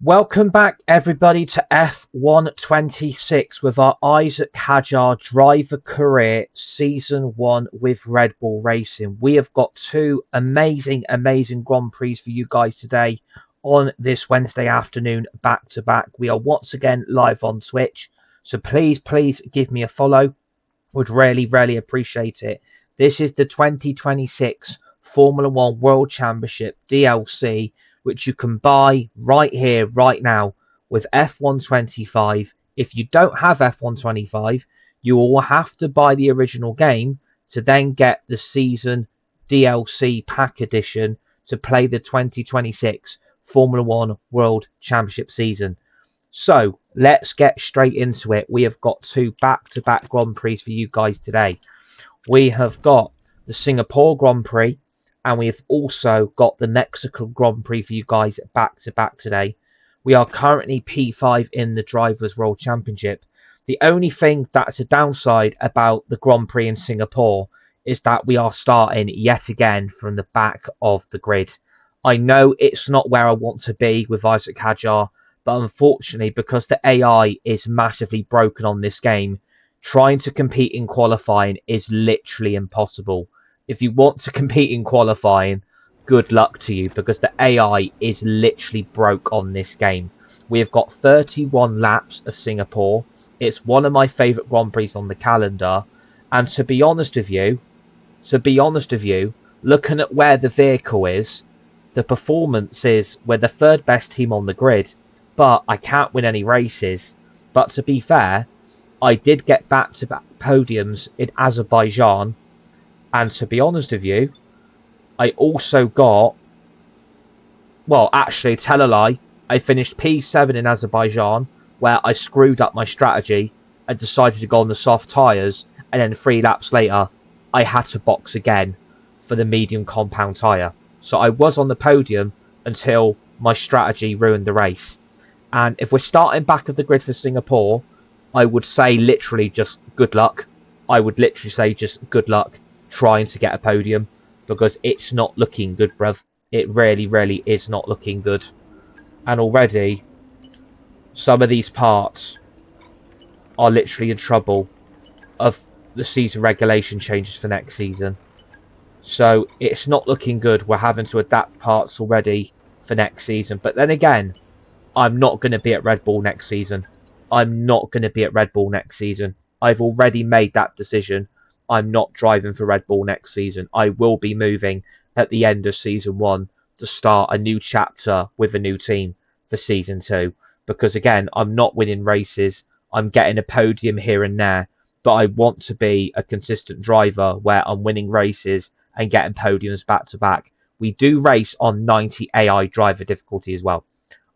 Welcome back, everybody, to F126 with our Isack Hadjar Driver Career Season 1 with Red Bull Racing. We have got two amazing Grand Prix for you guys today on this Wednesday afternoon, back to back. We are once again live on Twitch, so please give me a follow. Would really appreciate it. This is the 2026 Formula One World Championship DLC, which you can buy right here, right now with F125. If you don't have F125, you will have to buy the original game to then get the season DLC pack edition to play the 2026 Formula One World Championship season. So let's get straight into it. We have got two back-to-back Grand Prix for you guys today. We have got the Singapore Grand Prix, and we have also got the Mexico Grand Prix for you guys back-to-back today. We are currently P5 in the Drivers' World Championship. The only thing that's a downside about the Grand Prix in Singapore is that we are starting yet again from the back of the grid. I know it's not where I want to be with Isack Hadjar, but unfortunately, because the AI is massively broken on this game, trying to compete in qualifying is literally impossible. If you want to compete in qualifying, good luck to you, because the AI is literally broke on this game. We have got 31 laps of Singapore. It's one of my favourite Grand Prix on the calendar. And to be honest with you, looking at where the vehicle is, the performance is we're the third best team on the grid, but I can't win any races. But to be fair, I did get back-to-back podiums in Azerbaijan, and to be honest with you, I also got, well, actually, tell a lie, I finished P7 in Azerbaijan, where I screwed up my strategy and decided to go on the soft tyres, and then 3 laps later, I had to box again for the medium compound tyre. So I was on the podium until my strategy ruined the race. And if we're starting back of the grid for Singapore, I would say literally just good luck. I would literally say just good luck trying to get a podium, because it's not looking good, bruv. It really is not looking good. And already, some of these parts are literally in trouble of the season regulation changes for next season. So it's not looking good. We're having to adapt parts already for next season. But then again, I'm not going to be at Red Bull next season. I've already made that decision. I'm not driving for Red Bull next season. I will be moving at the end of season 1 to start a new chapter with a new team for season 2. Because again, I'm not winning races. I'm getting a podium here and there. But I want to be a consistent driver where I'm winning races and getting podiums back to back. We do race on 90 AI driver difficulty as well.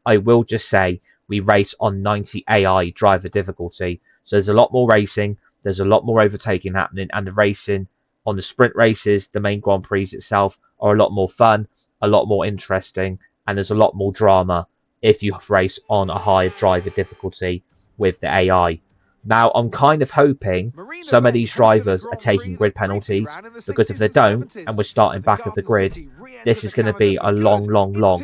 I will just say we race on 90 AI driver difficulty. So there's a lot more racing. There's a lot more overtaking happening. And the racing on the sprint races, the main Grand Prix itself, are a lot more fun, a lot more interesting. And there's a lot more drama if you race on a higher driver difficulty with the AI. Now, I'm kind of hoping some of these drivers are taking grid penalties, because if they don't, and we're starting back of the grid, this is going to be a long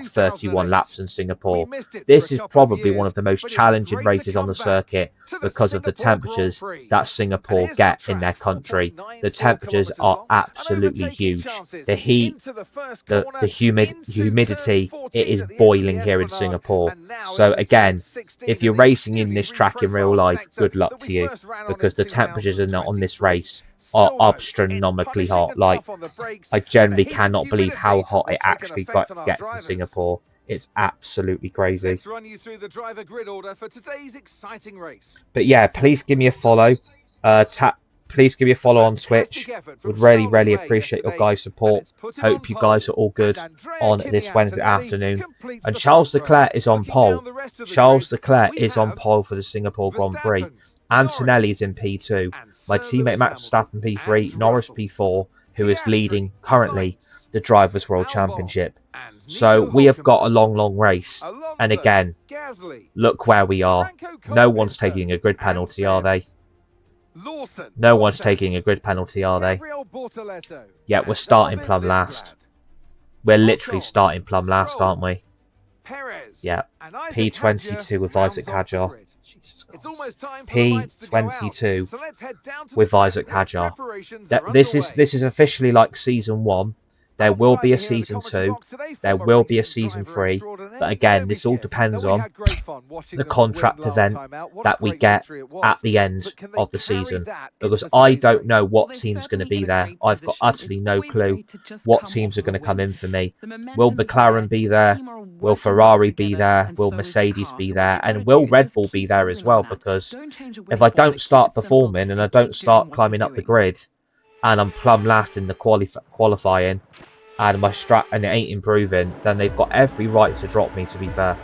31 laps in Singapore. This is probably one of the most challenging races on the circuit because of the temperatures that Singapore get in their country. The temperatures are absolutely huge. The heat, the humidity, it is boiling here in Singapore. So again, if you're racing in this track in real life, good luck to you, because the temperatures on this race are astronomically hot. Like, I generally cannot believe how hot it actually gets in Singapore. It's absolutely crazy. Let's run you through the driver grid order for today's exciting race. But yeah, please give me a follow. Please give me a follow on Twitch. Would really appreciate your guys' support. Hope you guys are all good on this Wednesday afternoon. And Charles Leclerc is on pole. Charles Leclerc is on pole for the Singapore Grand Prix. Antonelli is in P2. My teammate Max Verstappen P3, Norris P4, who is leading currently the Drivers' World Championship. So we have got a long race. And again, look where we are. No one's taking a grid penalty, are they? No one's taking a grid penalty, are they? Yeah, we're starting plumb last. We're literally starting plumb last, aren't we? Perez. Yeah. And Isack P22 with rounds Isack off the Hadjar. grid. Jesus It's Christ. almost time for the lights to go out. P22 So let's head down to the with track Isack where Hadjar. preparations are This underway. is officially like season 1. There will be a season 2. There will be a season 3. But again, this all depends on the contract event that we get at the end of the season. Because I don't know what team's going to be there. I've got utterly no clue what teams are going to come in for me. Will McLaren be there? Will Ferrari be there? Will Mercedes be there? And will Red Bull be there as well? Because if I don't start performing and I don't start climbing up the grid and I'm plumb last in the qualifying and my strat and it ain't improving, then they've got every right to drop me, to be fair.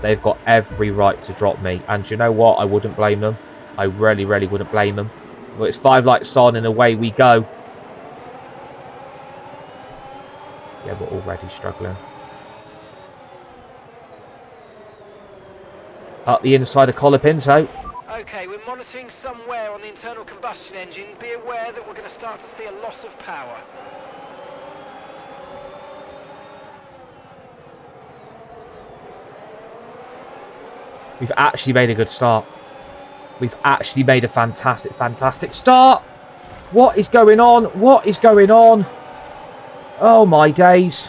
They've got every right to drop me. And you know what? I wouldn't blame them. I really, really wouldn't blame them. But it's 5 lights on and away we go. Yeah, we're already struggling. Up the inside of Colapinto. Okay, we're monitoring somewhere on the internal combustion engine. Be aware that we're going to start to see a loss of power. We've actually made a good start. We've actually made a fantastic, fantastic start. What is going on? What is going on? Oh my days.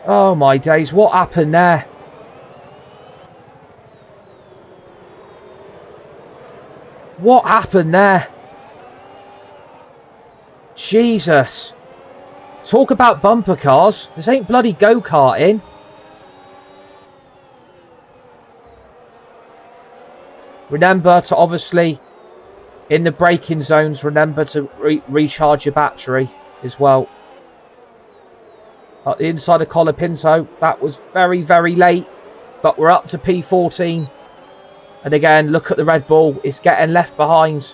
Oh my days. What happened there? What happened there? Jesus. Talk about bumper cars. This ain't bloody go-karting. Remember to obviously, in the braking zones, remember to recharge your battery as well. At the inside of Colapinto, that was very, very late. But we're up to P14. And again, look at the Red Bull. It's getting left behind.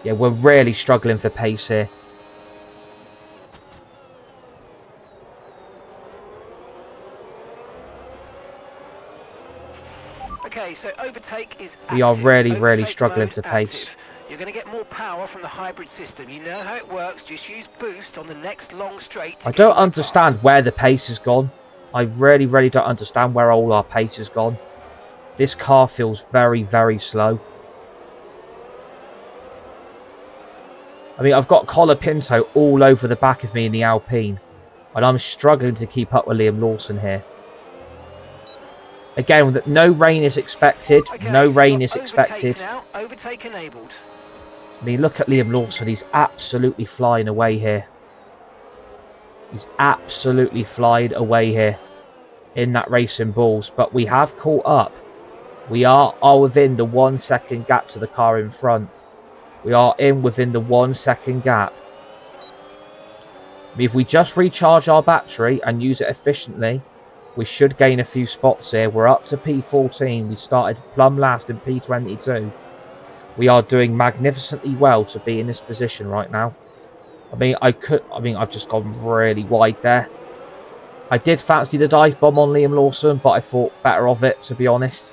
Yeah, we're really struggling for pace here. Okay, so overtake is active. We are really, really Overtake struggling mode for pace. active. You're going to get more power from the hybrid system. You know how it works. Just use boost on the next long straight. I don't understand where the pace has gone. I really, really don't understand where all our pace has gone. This car feels very, very slow. I mean, I've got Colapinto all over the back of me in the Alpine. And I'm struggling to keep up with Liam Lawson here. Again, no rain is expected. Okay, no so rain is expected. Now. Overtake enabled. I mean, look at Liam Lawson. He's absolutely flying away here. He's absolutely flying away here in that Racing Bulls. But we have caught up. We are within the 1 second gap to the car in front. We are within the 1 second gap. I mean, if we just recharge our battery and use it efficiently, we should gain a few spots here. We're up to P14. We started plumb last in P22. We are doing magnificently well to be in this position right now. I mean, I've just gone really wide there. I did fancy the dive bomb on Liam Lawson, but I thought better of it, to be honest.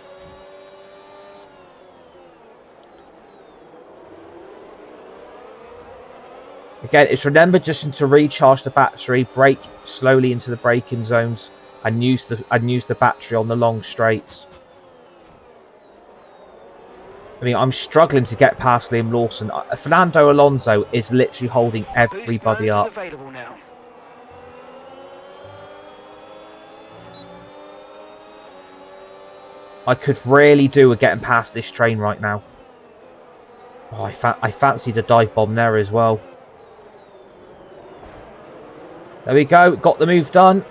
Again, it's remember just to recharge the battery, brake slowly into the braking zones, and use the battery on the long straights. I mean, I'm struggling to get past Liam Lawson. Fernando Alonso is literally holding everybody up. Available now. I could really do with getting past this train right now. Oh, I fancy the dive bomb there as well. There we go. Got the move done.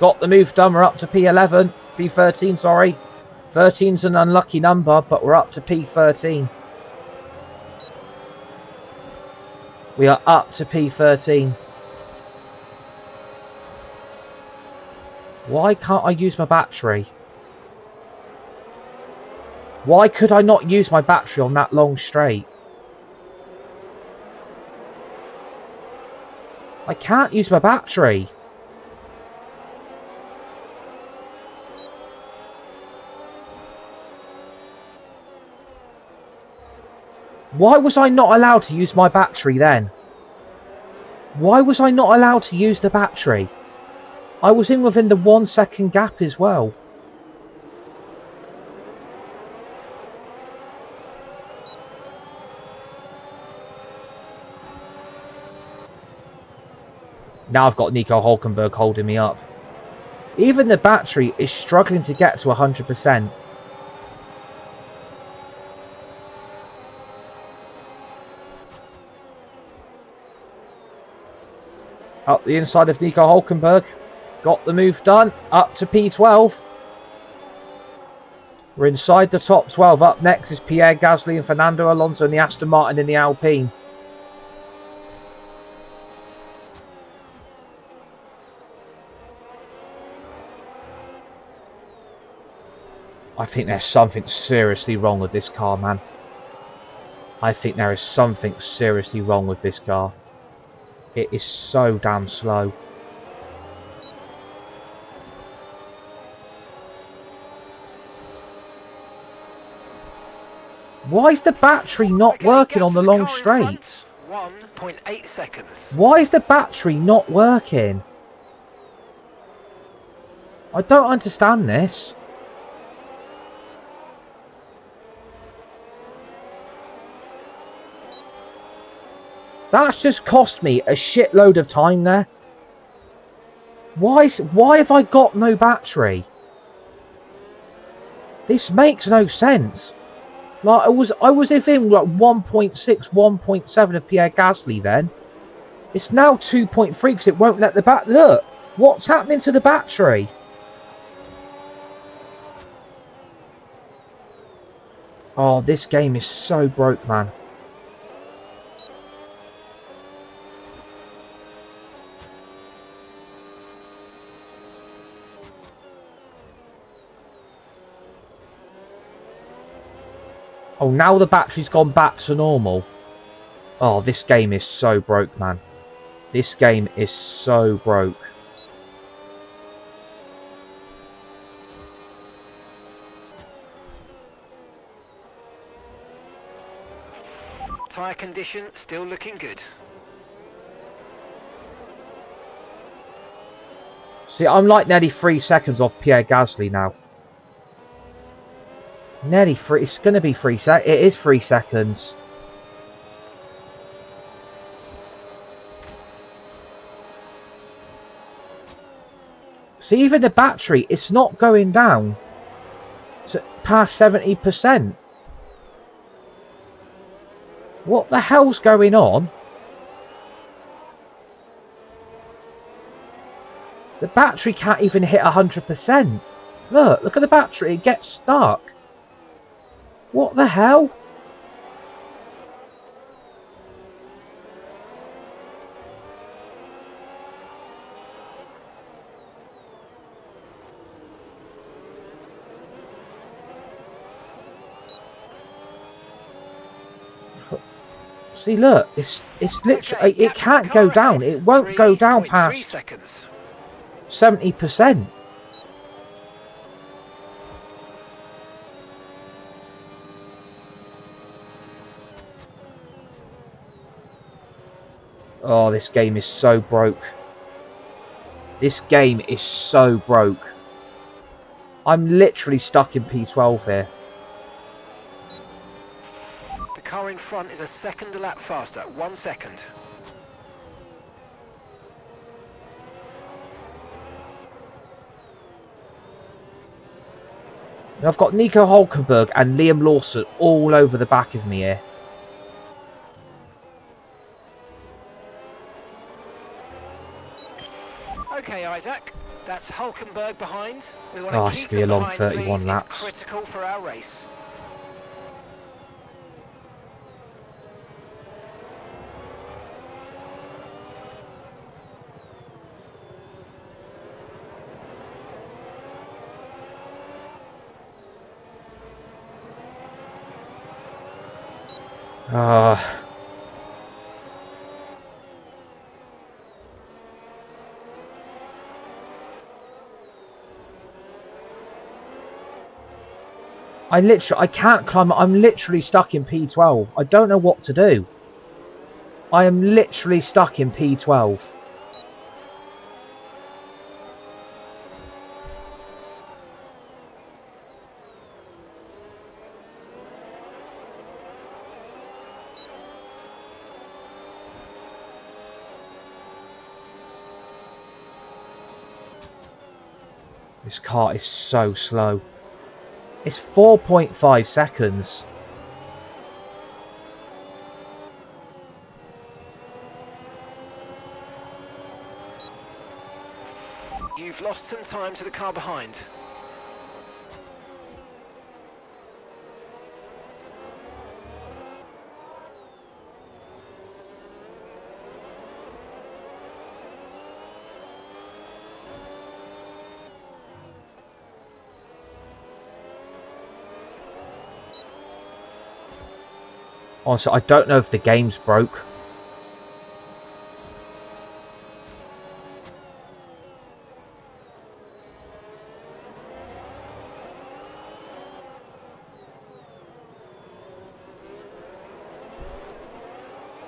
Got the move done. We're up to P11. P13, sorry. 13's an unlucky number, but we're up to P13. We are up to P13. Why can't I use my battery? Why could I not use my battery on that long straight? I can't use my battery. Why was I not allowed to use my battery then? Why was I not allowed to use the battery? I was in within the 1 second gap as well. Now I've got Nico Hulkenberg holding me up. Even the battery is struggling to get to 100%. Up the inside of Nico Hulkenberg. Got the move done. Up to P12. We're inside the top 12. Up next is Pierre Gasly and Fernando Alonso in the Aston Martin in the Alpine. I think there's something seriously wrong with this car, man. I think there is something seriously wrong with this car. It is so damn slow. Why is the battery not working on the long straight? 1.8 seconds. Why is the battery not working? I don't understand this. That's just cost me a shitload of time there. Why have I got no battery? This makes no sense. Like I was within like 1.6, 1.7 of Pierre Gasly then. It's now 2.3 because it won't let the look. What's happening to the battery? Oh, this game is so broke, man. Oh, now the battery's gone back to normal. Oh, this game is so broke, man. This game is so broke. Tyre condition still looking good. See, I'm like nearly 3 seconds off Pierre Gasly now. Nearly 3. It's going to be 3 seconds. It is 3 seconds. See, even the battery, it's not going down to past 70%. What the hell's going on? The battery can't even hit 100%. Look at the battery. It gets stuck. What the hell? See, look, it's literally, it can't go down. It won't go down past 70%. Oh, this game is so broke. This game is so broke. I'm literally stuck in P12 here. The car in front is a second a lap faster. 1 second. Now I've got Nico Hulkenberg and Liam Lawson all over the back of me here. Okay, Isack, that's Hulkenberg behind. We want Oh, to it's keep going to be a them long behind, 31 please. laps. It's critical for our race. I can't climb. I'm literally stuck in P12. I don't know what to do. I am literally stuck in P12. This car is so slow. It's 4.5 seconds. You've lost some time to the car behind. Honestly, I don't know if the game's broke.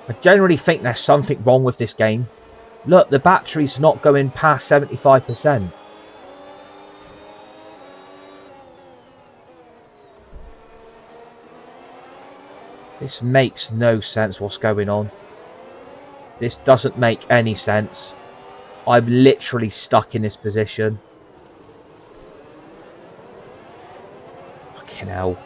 I generally think there's something wrong with this game. Look, the battery's not going past 75%. This makes no sense what's going on. This doesn't make any sense. I'm literally stuck in this position. Fucking hell.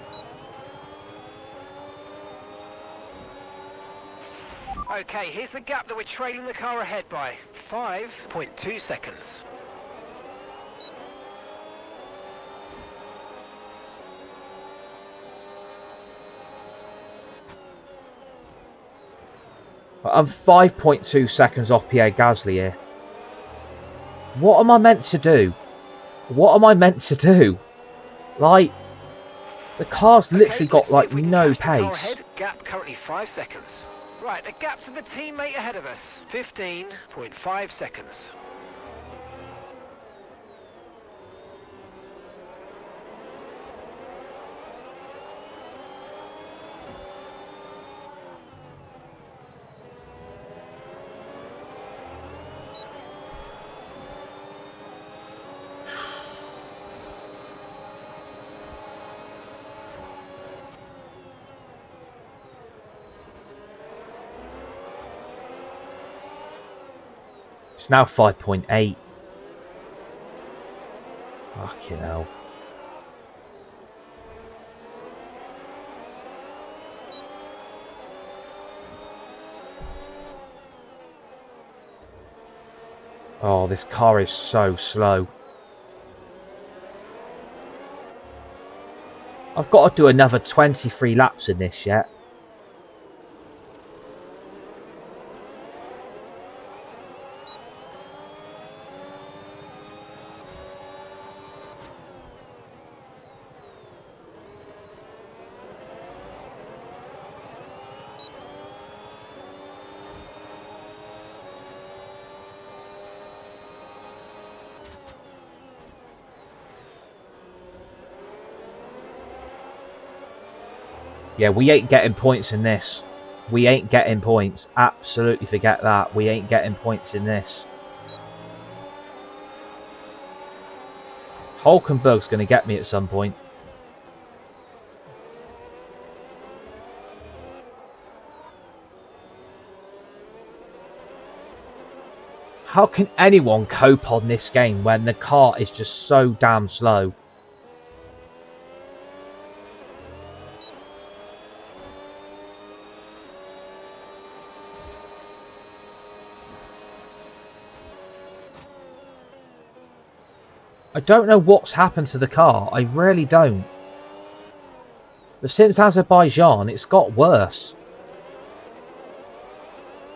Okay, here's the gap that we're trailing the car ahead by. 5.2 seconds. I'm 5.2 seconds off Pierre Gasly here. What am I meant to do? What am I meant to do? Like, the car's literally got like no pace. Gap currently 5 seconds. Right, the gap to the teammate ahead of us. 15.5 seconds. It's now 5.8. Fucking hell. Oh, this car is so slow. I've got to do another 23 laps in this yet. Yeah, we ain't getting points in this. We ain't getting points. Absolutely forget that. We ain't getting points in this. Hulkenberg's going to get me at some point. How can anyone cope on this game when the car is just so damn slow? I don't know what's happened to the car. I really don't. But since Azerbaijan, it's got worse.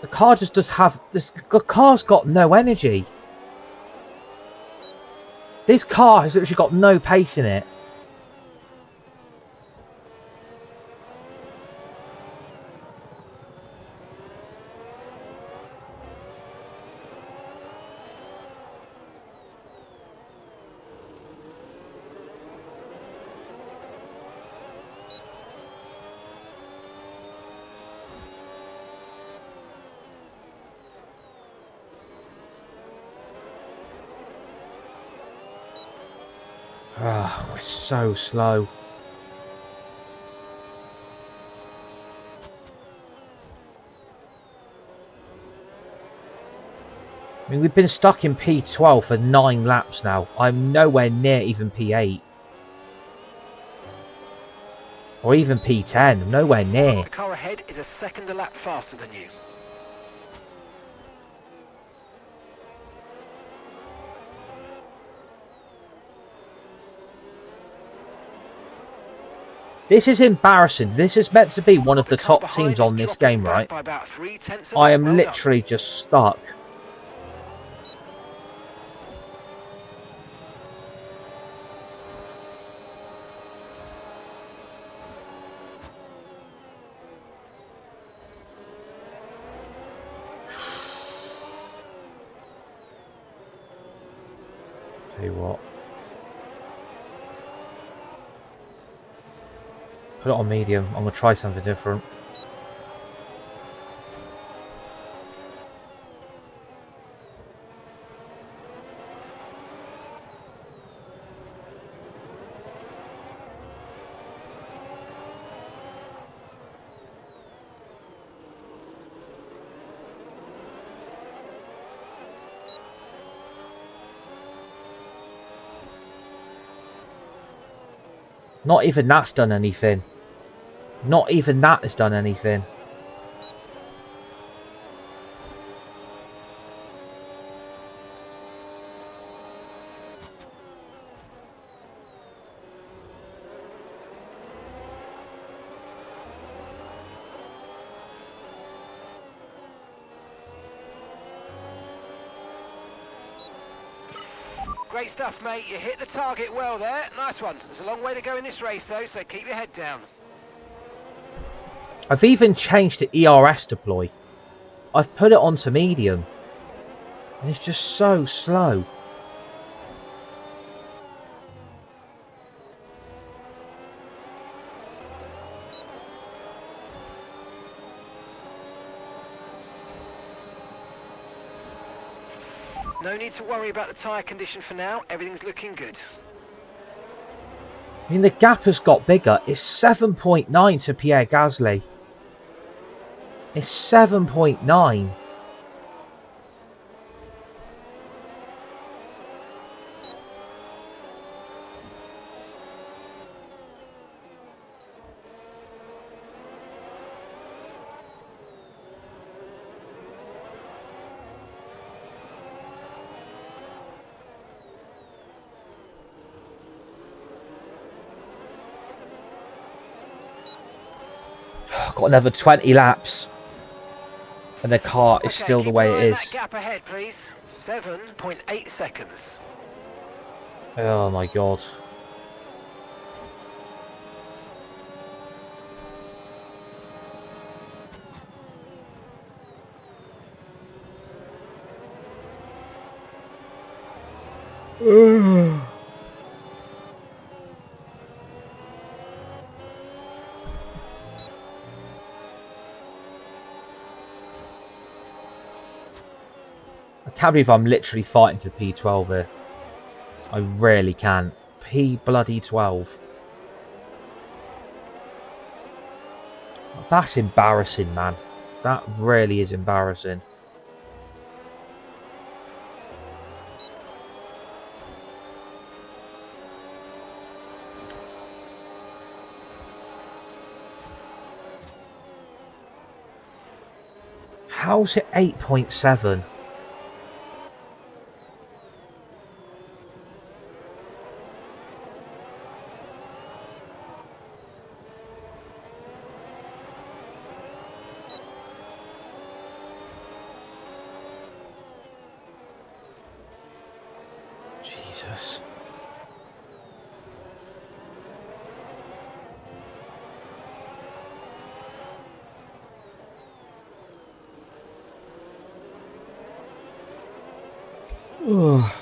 The car just does have... The car's got no energy. This car has literally got no pace in it. Ah, we're so slow. I mean, we've been stuck in P12 for 9 laps now. I'm nowhere near even P8. Or even P10. I'm nowhere near. The car ahead is a second a lap faster than you. This is embarrassing. This is meant to be one of The the car top behind teams is on this dropping game, back right? by about 0.3 a I lap. am Well done. literally just stuck. Tell you what. Put it on medium. I'm going to try something different. Not even that's done anything. Not even that has done anything. Great stuff, mate. You hit the target well there. Nice one. There's a long way to go in this race, though, so keep your head down. I've even changed the ERS deploy. I've put it onto medium. And it's just so slow. No need to worry about the tyre condition for now. Everything's looking good. I mean, the gap has got bigger. It's 7.9 to Pierre Gasly. It's 7.9. Got another 20 laps. And the car is still the way it is. That gap ahead, please. 7.8 seconds. Oh my god. I can't believe I'm literally fighting for P12 here. I really can. P-bloody-12. That's embarrassing, man. That really is embarrassing. How's it 8.7? Jesus. Ugh.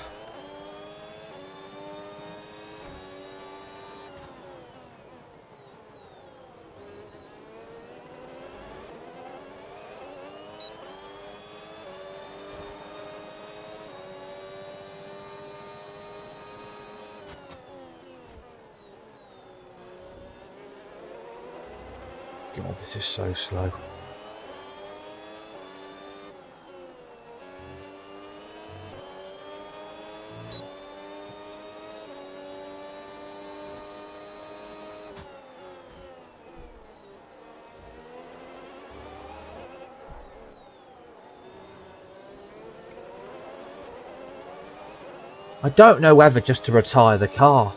God, this is so slow. I don't know whether just to retire the car.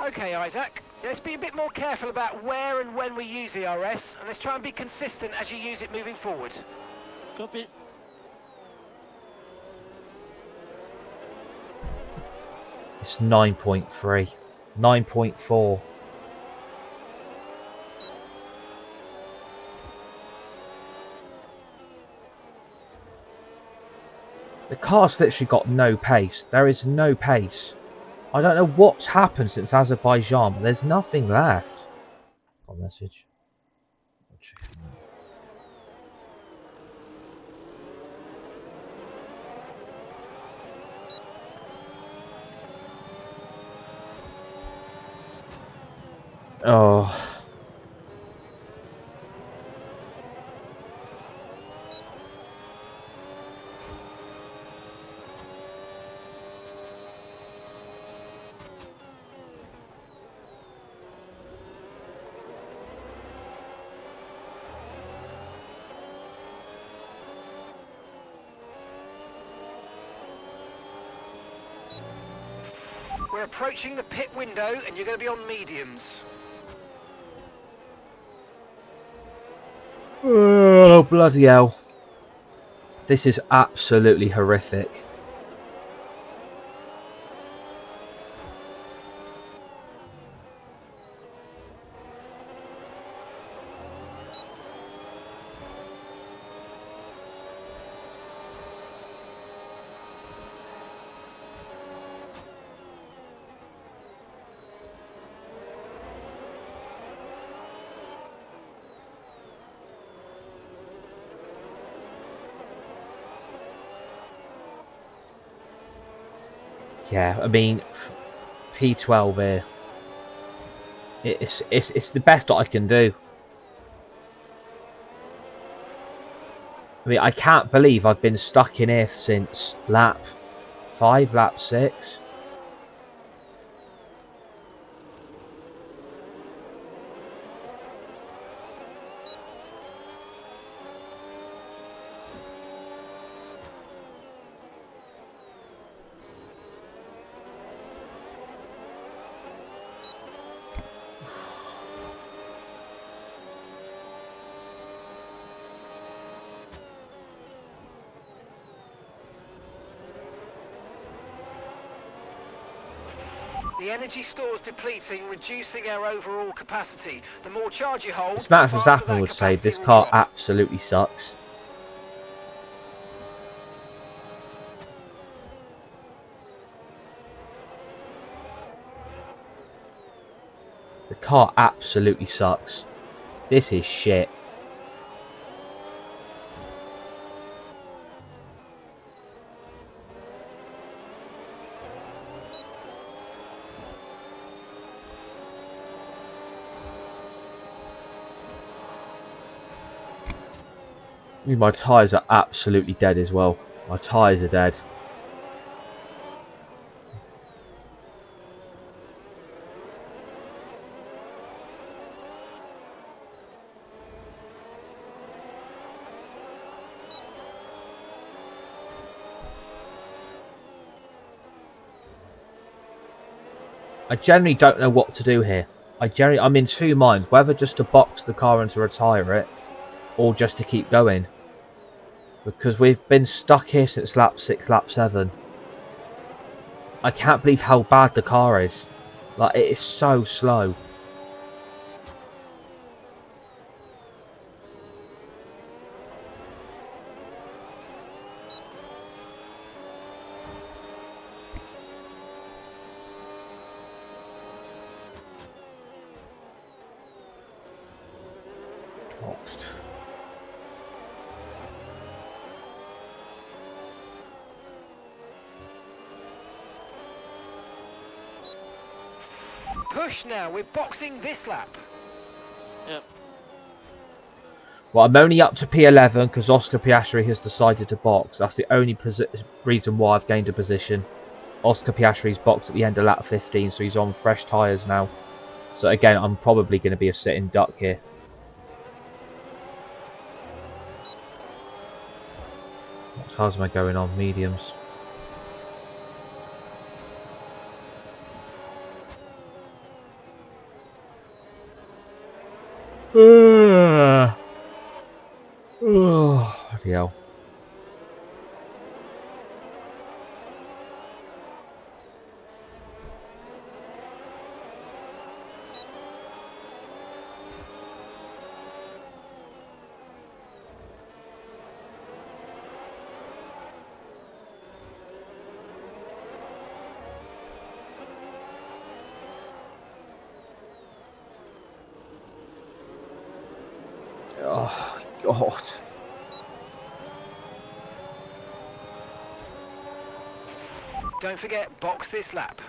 Okay, Isaac, let's be a bit more careful about where and when we use ERS, and let's try and be consistent as you use it moving forward. Copy. It's 9.3. 9.4. The car's literally got no pace. There is no pace. I don't know what's happened since Azerbaijan, but there's nothing left. Got a message. Oh. We're approaching the pit window, and you're going to be on mediums. Oh, bloody hell. This is absolutely horrific. Yeah, I mean, P12 here. It's the best that I can do. I mean, I can't believe I've been stuck in here since lap 5, lap 6. The energy store's depleting, reducing our overall capacity. The more charge you hold, As the Max faster Verstappen that would say, capacity this will car drop. absolutely sucks. The car absolutely sucks. This is shit. My tyres are absolutely dead as well. My tyres are dead. I generally don't know what to do here. I'm in two minds, whether just to box the car and to retire it, or just to keep going. Because we've been stuck here since lap 6, lap 7. I can't believe how bad the car is. Like, it is so slow. push now. We're boxing this lap. Yep. Well, I'm only up to P11 because Oscar Piastri has decided to box. That's the only reason why I've gained a position. Oscar Piastri's boxed at the end of lap 15, so he's on fresh tyres now. So again, I'm probably going to be a sitting duck here. What tyres am I going on? Mediums. Oh, bloody hell. Oh, God. Don't forget, box this lap.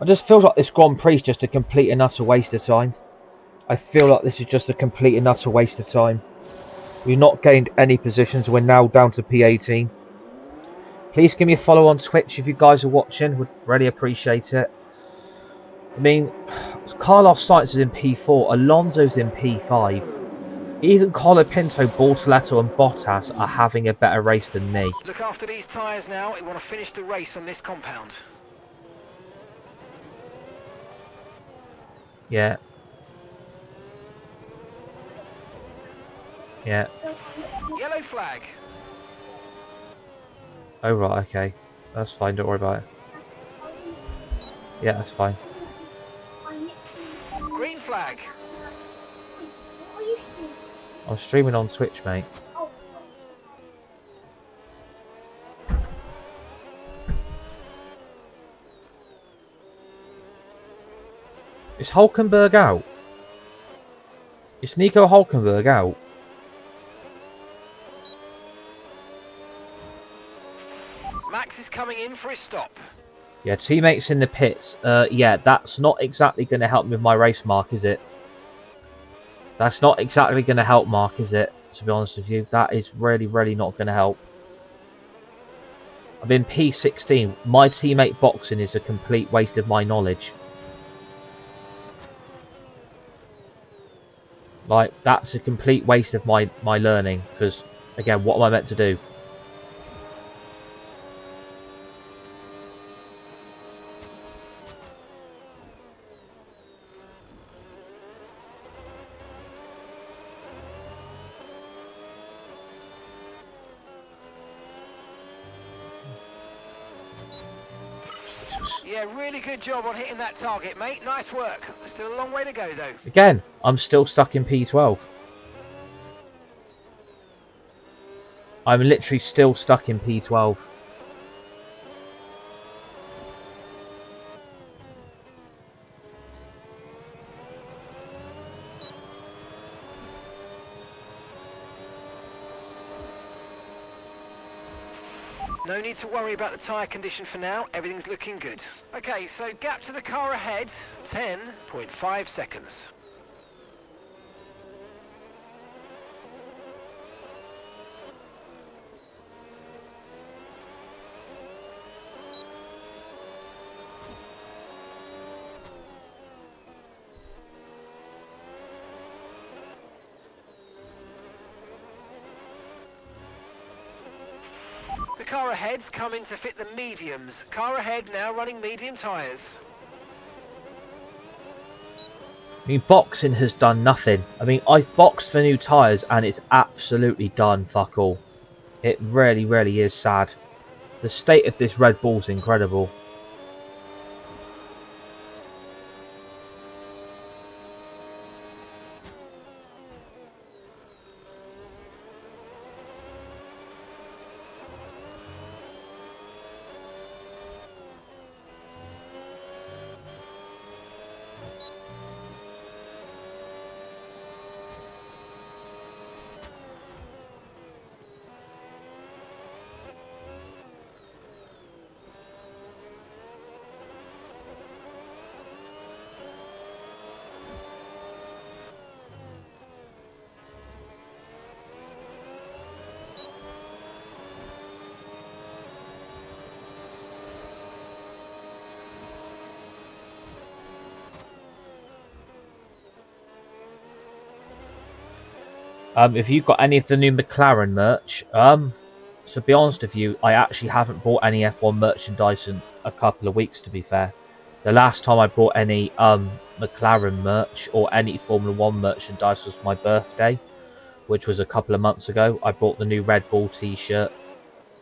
I just feel like this Grand Prix is just a complete and utter waste of time. I feel like this is just a complete and utter waste of time. We've not gained any positions. We're now down to P18. Please give me a follow on Twitch if you guys are watching. Would really appreciate it. I mean, Carlos Sainz is in P4. Alonso's in P5. Even Colapinto, Bortoletto and Bottas are having a better race than me. Look after these tyres now. We want to finish the race on this compound. Yeah. Yeah. Yellow flag. Oh, right, okay. That's fine, don't worry about it. Yeah, that's fine. Green flag. I'm streaming on Twitch, mate. Is Hulkenberg out? Is Nico Hulkenberg out? Max is coming in for his stop. Yeah, teammates in the pits. Yeah, that's not exactly going to help me with my race mark, is it? That's not exactly going to help, Mark, is it? To be honest with you, that is really, really not going to help. I'm in P16. My teammate boxing is a complete waste of my knowledge. Like, that's a complete waste of my learning. Because, again, what am I meant to do? Yeah, really good job on hitting that target, mate. Nice work. Still a long way to go, though. Again, I'm still stuck in P12. I'm literally still stuck in P12. No need to worry about the tyre condition for now. Everything's looking good. Okay, so gap to the car ahead, 10.5 seconds. The car ahead's coming to fit the mediums. Car ahead now running medium tyres. I mean, boxing has done nothing. I mean, I've boxed for new tyres and it's absolutely done fuck all. It really, really is sad. The state of this Red Bull's incredible. If you've got any of the new McLaren merch, to be honest with you, I actually haven't bought any F1 merchandise in a couple of weeks, to be fair. The last time I bought any McLaren merch or any Formula 1 merchandise was my birthday, which was a couple of months ago. I bought the new Red Bull t-shirt.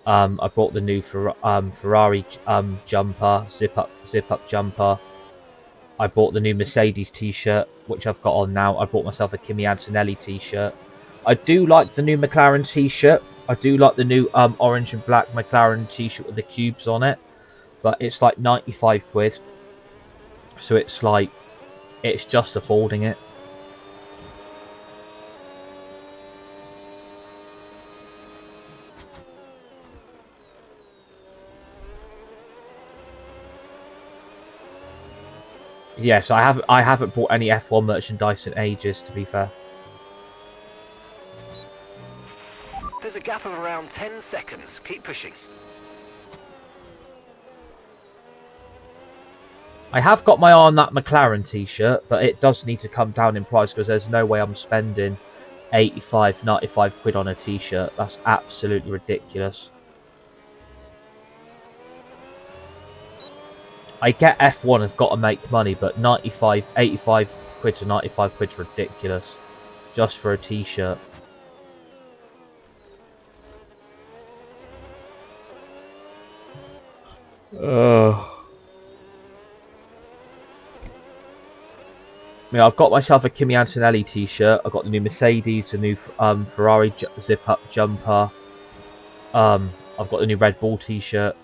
I bought the new Ferrari jumper, zip up jumper. I bought the new Mercedes t-shirt, which I've got on now. I bought myself a Kimi Antonelli t-shirt. I do like the new McLaren t-shirt. I do like the new orange and black McLaren t-shirt with the cubes on it. But it's like 95 quid. So it's like, it's just affording it. Yeah, so I haven't bought any F1 merchandise in ages, to be fair. There's a gap of around 10 seconds. Keep pushing. I have got my eye on that McLaren t-shirt, but it does need to come down in price because there's no way I'm spending 85, 95 quid on a t-shirt. That's absolutely ridiculous. I get F1 has got to make money, but 85 quid to 95 quid's ridiculous. Just for a t-shirt. Yeah, I've got myself a Kimi Antonelli t-shirt. I've got the new Mercedes, the new Ferrari zip-up jumper. I've got the new Red Bull t-shirt.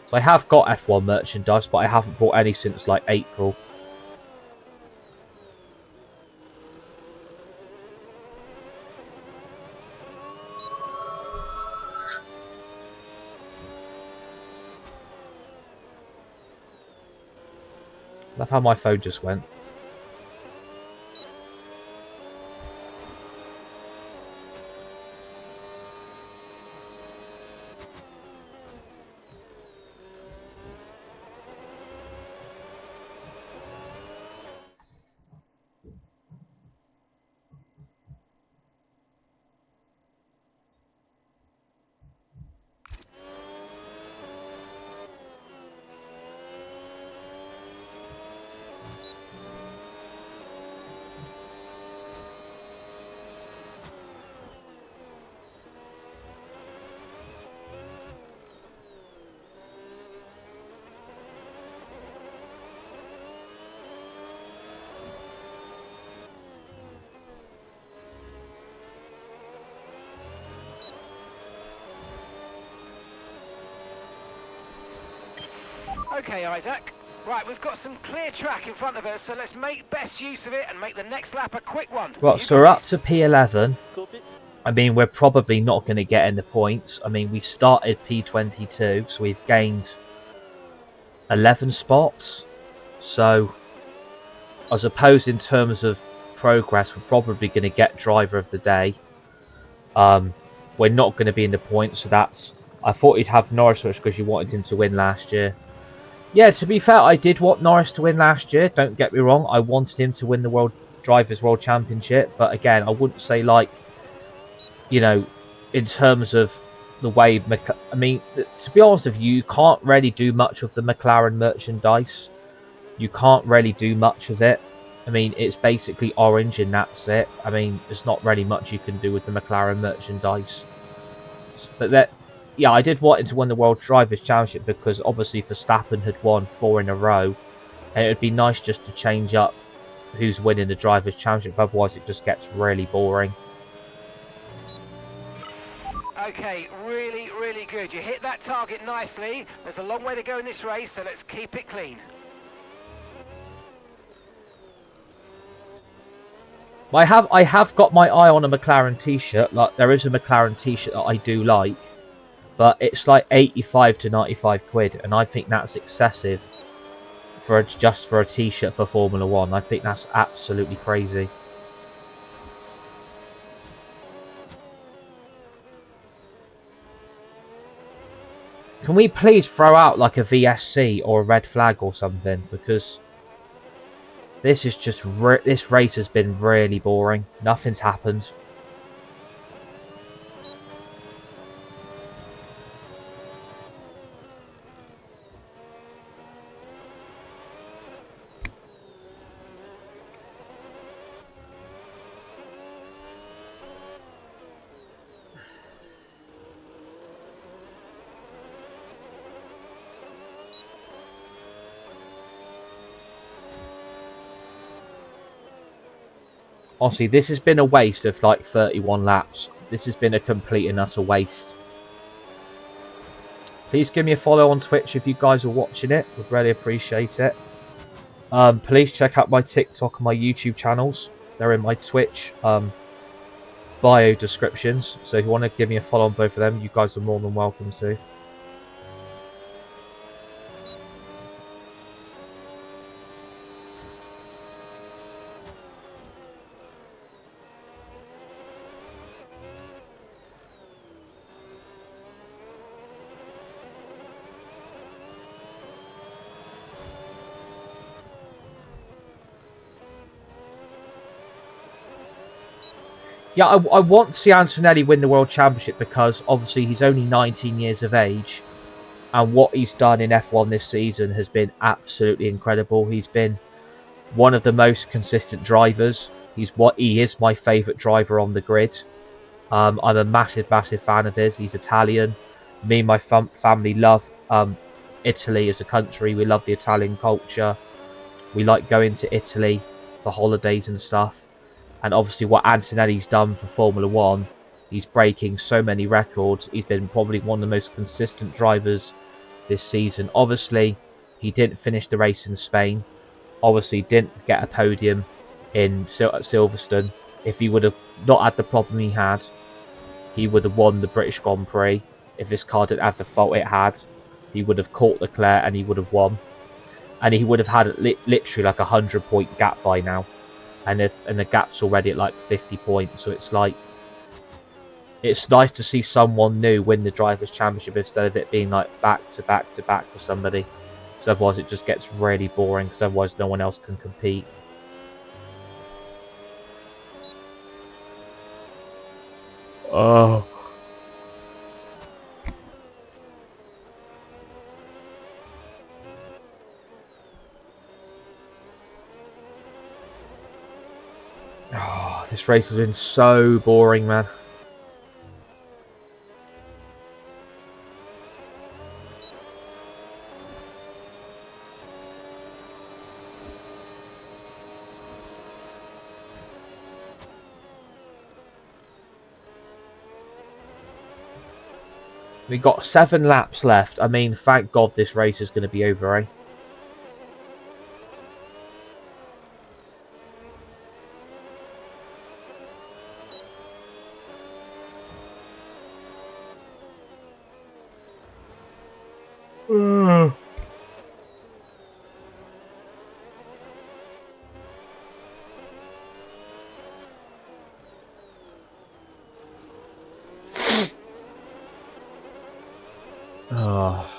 So I have got F1 merchandise, but I haven't bought any since like April. That's how my phone just went. Okay, Isack. Right, we've got some clear track in front of us, so let's make best use of it and make the next lap a quick one. Right, so we're up to P11. I mean, we're probably not going to get in the points. I mean, we started P22, so we've gained 11 spots. So, I suppose in terms of progress, we're probably going to get driver of the day. We're not going to be in the points, so that's... I thought you'd have Norris because you wanted him to win last year. Yeah, to be fair, I did want Norris to win last year. Don't get me wrong. I wanted him to win the Drivers' World Championship. But again, I wouldn't say like, you know, in terms of the way... I mean, to be honest with you, you can't really do much of the McLaren merchandise. You can't really do much of it. I mean, it's basically orange and that's it. I mean, there's not really much you can do with the McLaren merchandise. But that... Yeah, I did want him to win the World Drivers' Championship because obviously Verstappen had won 4 in a row. And it would be nice just to change up who's winning the Drivers' Championship. Otherwise, it just gets really boring. Okay, really, really good. You hit that target nicely. There's a long way to go in this race, so let's keep it clean. I have got my eye on a McLaren t-shirt. Like, there is a McLaren t-shirt that I do like. But it's like 85 to 95 quid, and I think that's excessive for just for a t-shirt for Formula 1. I think that's absolutely crazy. Can we please throw out like a VSC or a red flag or something? Because This is just this race has been really boring. Nothing's happened. Honestly, this has been a waste of like 31 laps. This has been a complete and utter waste. Please give me a follow on Twitch if you guys are watching it. Would really appreciate it. Please check out my TikTok and my YouTube channels. They're in my Twitch bio descriptions. So if you want to give me a follow on both of them, you guys are more than welcome to. Yeah, I want to see Antonelli win the World Championship because obviously he's only 19 years of age. And what he's done in F1 this season has been absolutely incredible. He's been one of the most consistent drivers. He is my favourite driver on the grid. I'm a massive fan of his. He's Italian. Me and my family love Italy as a country. We love the Italian culture. We like going to Italy for holidays and stuff. And obviously what Antonelli's done for Formula 1, he's breaking so many records. He's been probably one of the most consistent drivers this season. Obviously, he didn't finish the race in Spain. Obviously, didn't get a podium in Silverstone. If he would have not had the problem he had, he would have won the British Grand Prix. If his car didn't have the fault it had, he would have caught Leclerc and he would have won. And he would have had literally like a 100-point gap by now. And the gap's already at like 50 points. So it's like, it's nice to see someone new win the Drivers' Championship instead of it being like back to back for somebody. So otherwise it just gets really boring because otherwise no one else can compete. Oh. Oh, this race has been so boring, man. We've got 7 laps left. I mean, thank God this race is going to be over, eh? Oh.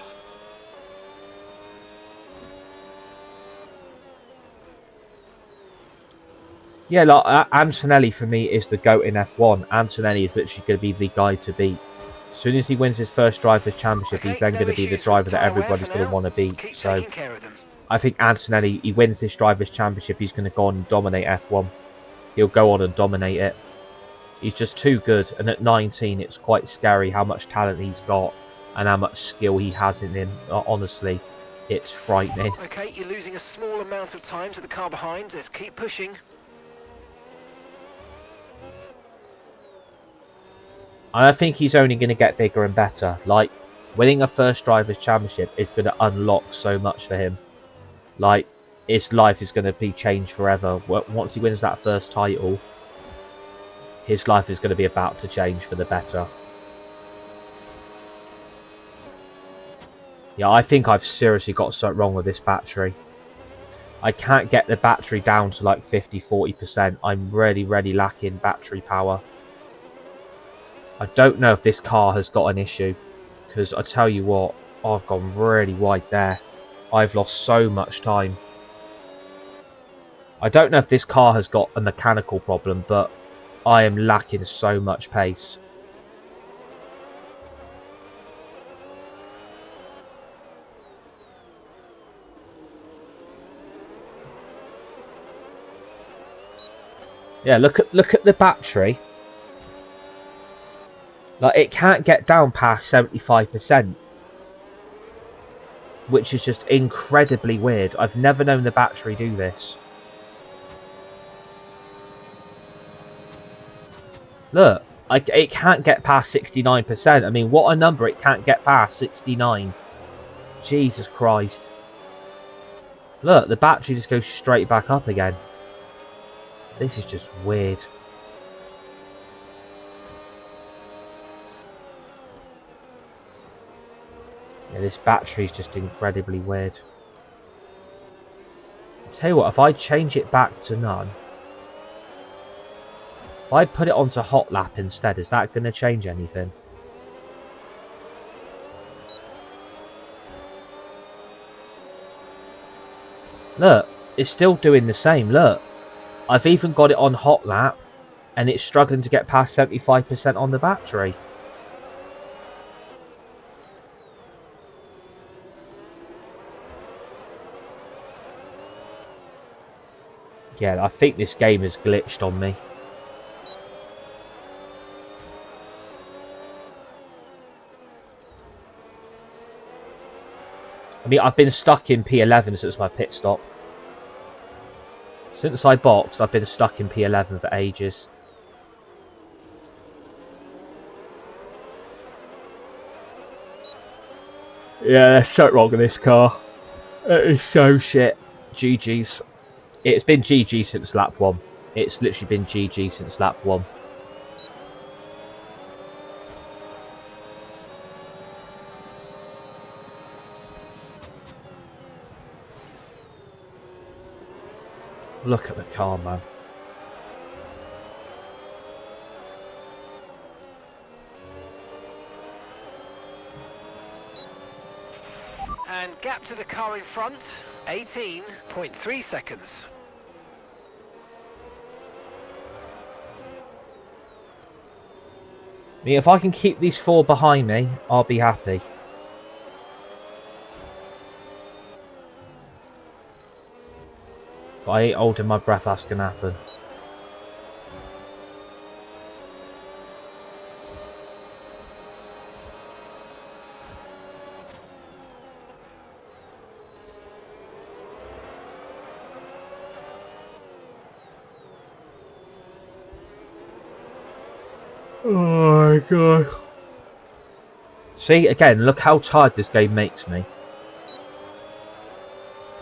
Yeah, like Antonelli for me is the GOAT in F1. Antonelli is literally going to be the guy to beat. As soon as he wins his first Drivers' Championship, he's then going to be the driver that everybody's going to want to beat. So I think Antonelli, he wins this Drivers' Championship, he's going to go on and dominate F1. He'll go on and dominate it. He's just too good. And at 19, it's quite scary how much talent he's got and how much skill he has in him. Honestly, it's frightening. Okay, you're losing a small amount of time to the car behind. Let's keep pushing. I think he's only going to get bigger and better. Like, winning a first Drivers' Championship is going to unlock so much for him. Like, his life is going to be changed forever. Once he wins that first title, his life is going to be about to change for the better. Yeah, I think I've seriously got something wrong with this battery. I can't get the battery down to like 50-40%. I'm really lacking battery power. I don't know if this car has got an issue, because I tell you what, I've gone really wide there. I've lost so much time. I don't know if this car has got a mechanical problem, but I am lacking so much pace. Yeah, look at the battery. Like, it can't get down past 75%, which is just incredibly weird. I've never known the battery do this. Look, it can't get past 69%. I mean, what a number, it can't get past 69. Jesus Christ. Look, the battery just goes straight back up again. This is just weird. Yeah, this battery is just incredibly weird. I'll tell you what, if I change it back to none, if I put it onto hot lap instead, is that going to change anything? Look, it's still doing the same. Look, I've even got it on hot lap and it's struggling to get past 75% on the battery. Yeah, I think this game is glitched on me. I mean, I've been stuck in P11 since my pit stop. Since I boxed, I've been stuck in P11 for ages. Yeah, there's something wrong with this car. It is so shit. GG's. It's been GG since lap 1. It's literally been GG since lap 1. Look at the car, man. And gap to the car in front, 18.3 seconds. I mean, if I can keep these 4 behind me, I'll be happy. But I ain't holding my breath, that's gonna happen. Oh my god. See, again, look how tired this game makes me.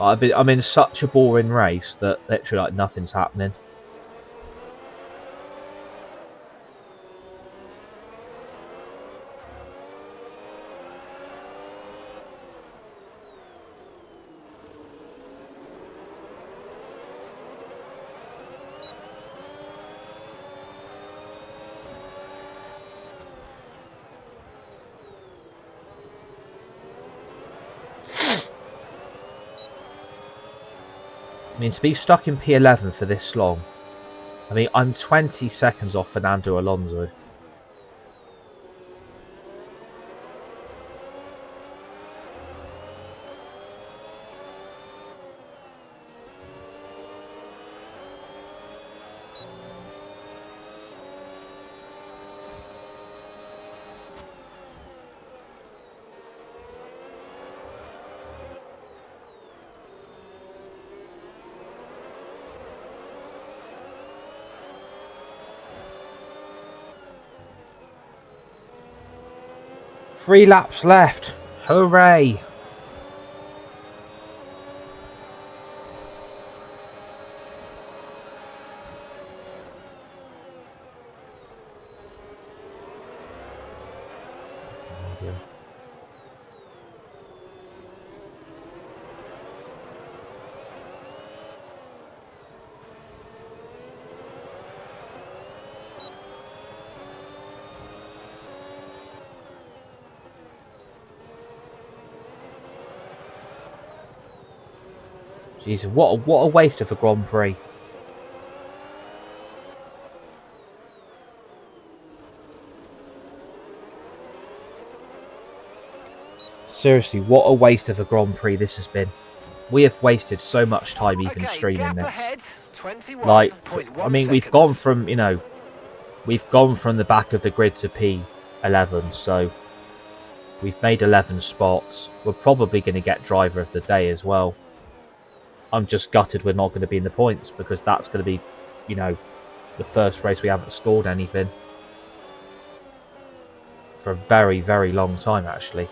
I'm in such a boring race that literally like nothing's happening. I mean, to be stuck in P11 for this long. I mean, I'm 20 seconds off Fernando Alonso. Three laps left. Hooray. Jesus, what a waste of a Grand Prix. Seriously, what a waste of a Grand Prix this has been. We have wasted so much time even Okay, streaming gap this. ahead, Like, 21.1 I mean, we've seconds. gone from, you know, we've gone from the back of the grid to P11, so we've made 11 spots. We're probably going to get driver of the day as well. I'm just gutted we're not going to be in the points because that's going to be, you know, the first race we haven't scored anything for a very, very long time, actually.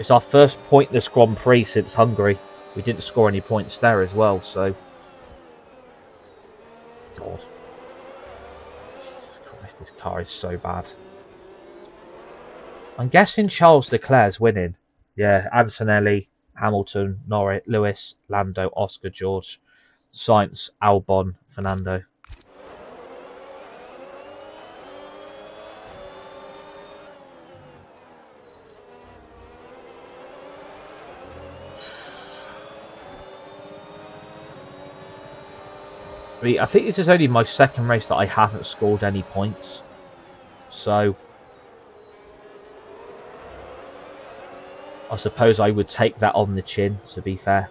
It's our first pointless Grand Prix since Hungary. We didn't score any points there as well, so... God. Jesus Christ, this car is so bad. I'm guessing Charles Leclerc's winning. Yeah, Antonelli, Hamilton, Norris, Lewis, Lando, Oscar, George, Sainz, Albon, Fernando. I mean, I think this is only my second race that I haven't scored any points. So, I suppose I would take that on the chin, to be fair.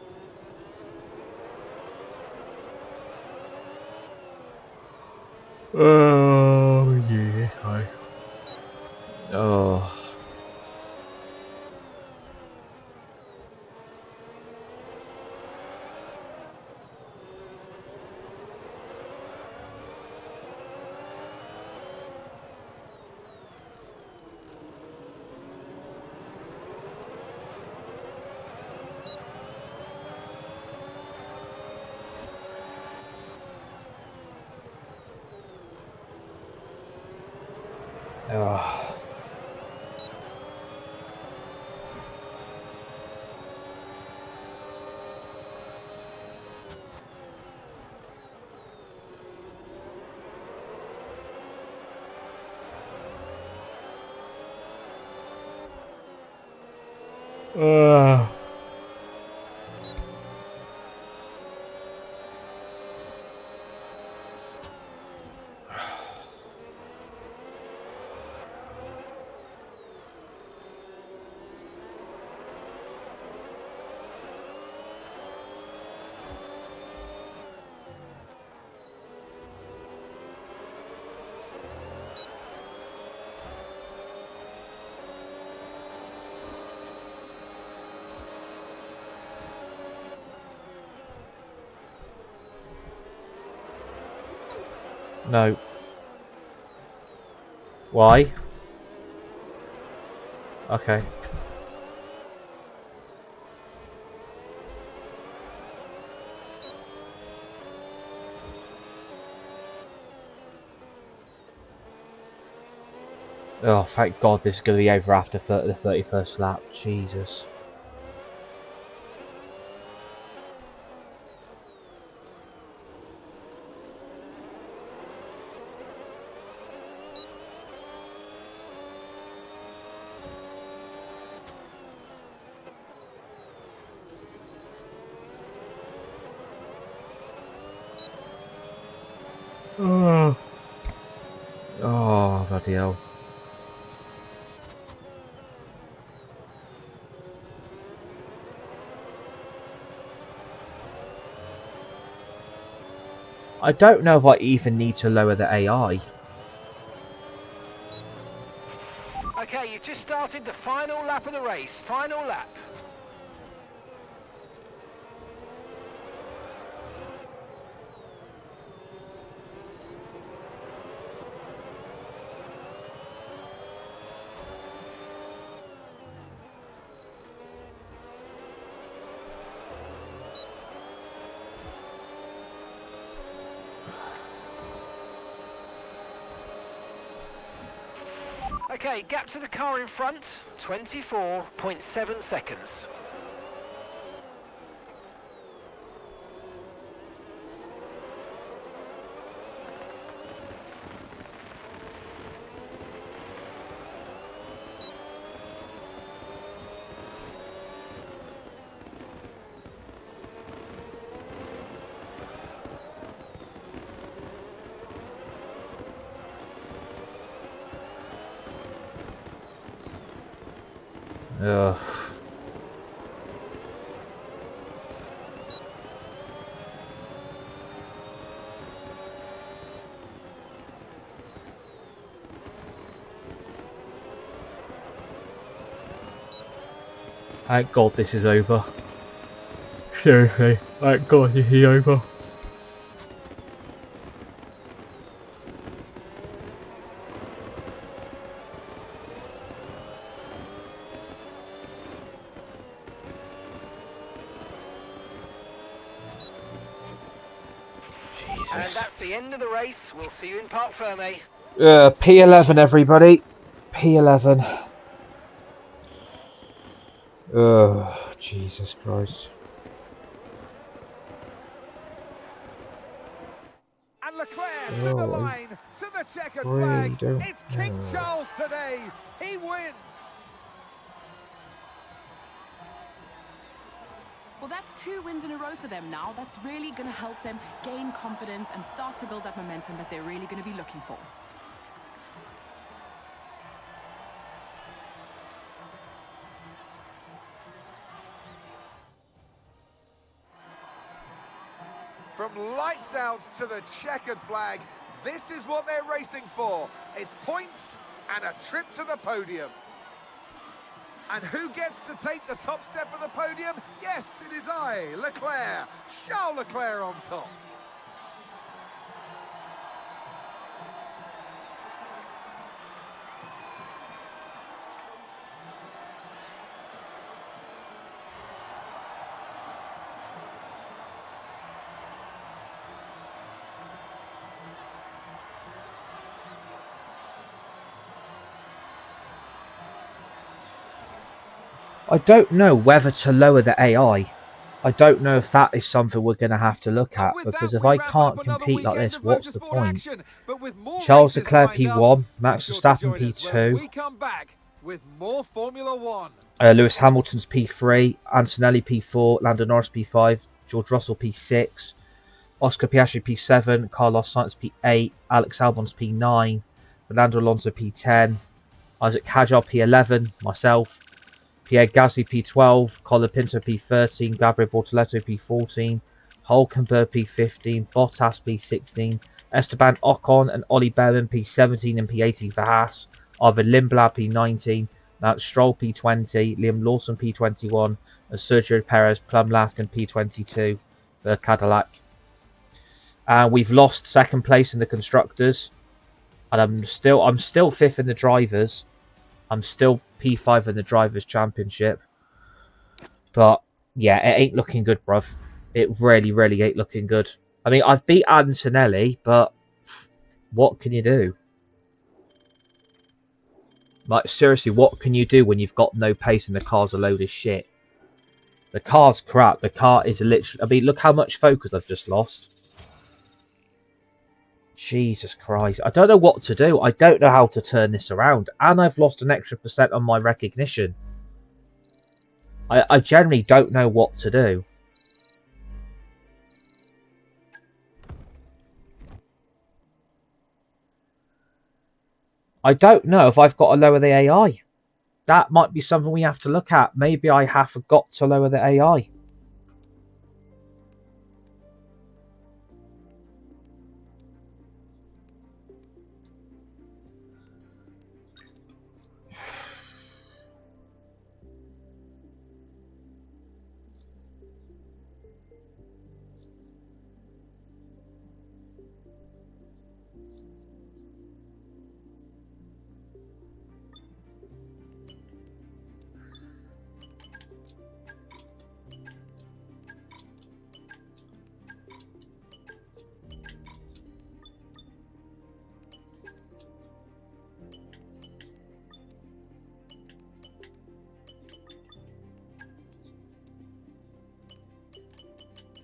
Oh, yeah. Oh. Oh. No. Why? Okay. Oh, thank God this is going to be over after the 31st lap. Jesus. Oh, oh bloody hell. I don't know if I even need to lower the AI. Okay, you've just started the final lap of the race. Final lap. Okay, gap to the car in front, 24.7 seconds. Ugh. Thank God this is over. Seriously, thank God this is over. And that's the end of the race. We'll see you in Parc Ferme. P11, everybody. P11. Oh, Jesus Christ. And Leclerc to the line, to the checkered really flag. It's King Charles today. He wins. Well, that's 2 wins in a row for them now. That's really going to help them gain confidence and start to build that momentum that they're really going to be looking for. From lights out to the checkered flag, this is what they're racing for. It's points and a trip to the podium. And who gets to take the top step of the podium? Yes, it is I, Leclerc. Charles Leclerc on top. I don't know whether to lower the AI. I don't know if that is something we're going to have to look at, because if I can't compete like this, what's the point? Charles Leclerc P1, Max Verstappen P2, We come back with more Formula One. Lewis Hamilton's P3, Antonelli P4, Lando Norris P5, George Russell P6, Oscar Piastri P7, Carlos Sainz P8, Alex Albon's P9, Fernando Alonso P10, Isack Hadjar P11, myself, Pierre Gasly P12, Colin Pinto P13, Gabriel Bortoleto P14, Hulkenberg P15, Bottas P16, Esteban Ocon and Ollie Behrman P17 and P18 for Haas, Arvid Lindblad P19, Lance Stroll P20, Liam Lawson P21, and Sergio Perez Plumlack and P22 for Cadillac. We've lost second place in the constructors, and I'm still fifth in the drivers. I'm still P5 in the Drivers' Championship. But, yeah, it ain't looking good, bruv. It really, really ain't looking good. I mean, I've beat Antonelli, but what can you do? Like, seriously, what can you do when you've got no pace and the car's a load of shit? The car's crap. The car is literally... I mean, look how much focus I've just lost. Jesus Christ. I don't know what to do. I don't know how to turn this around. And I've lost an extra % on my recognition. I generally don't know what to do. I don't know if I've got to lower the AI. That might be something we have to look at. Maybe I have got to lower the AI.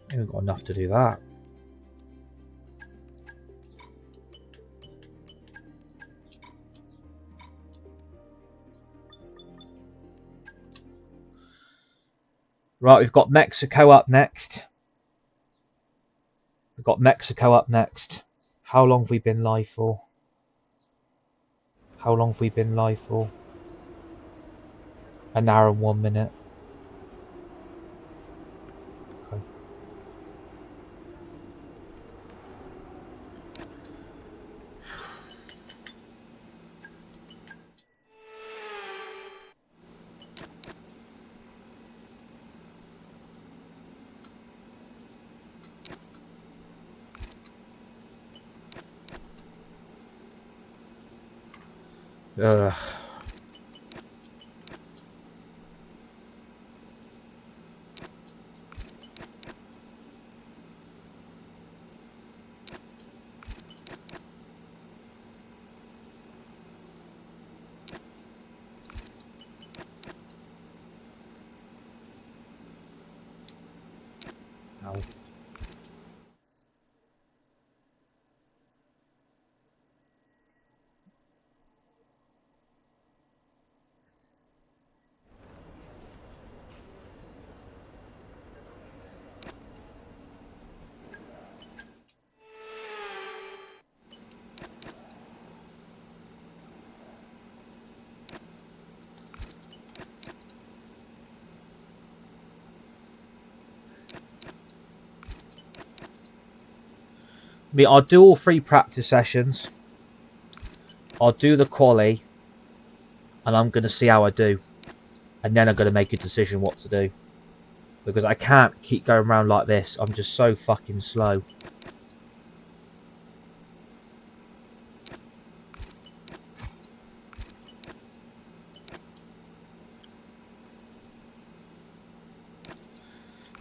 I haven't got enough to do that. Right, we've got Mexico up next. We've got Mexico up next. How long have we been live for? How long have we been live for? An hour and 1 minute. Okay. Ugh. Ow. I mean, I'll do all 3 practice sessions. I'll do the quali, and I'm going to see how I do. And then I'm going to make a decision what to do. Because I can't keep going around like this. I'm just so fucking slow.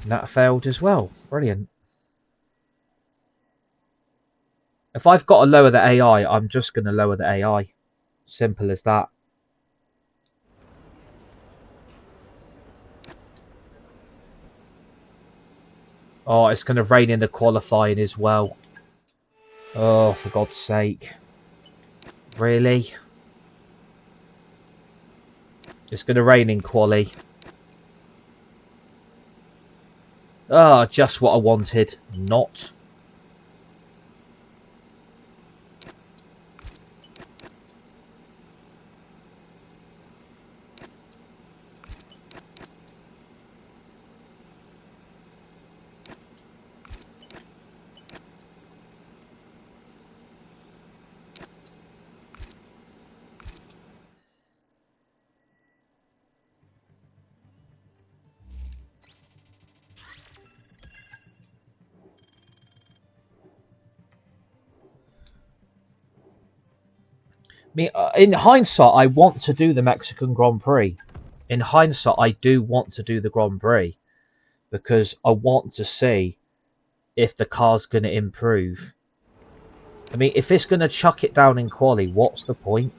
And that failed as well. Brilliant. If I've got to lower the AI, I'm just going to lower the AI. Simple as that. Oh, it's going to rain in the qualifying as well. Oh, for God's sake. Really? It's going to rain in quali. Oh, just what I wanted. Not. Me, in hindsight, I want to do the Mexican Grand Prix. In hindsight, I do want to do the Grand Prix because I want to see if the car's going to improve. I mean, if it's going to chuck it down in quali, what's the point?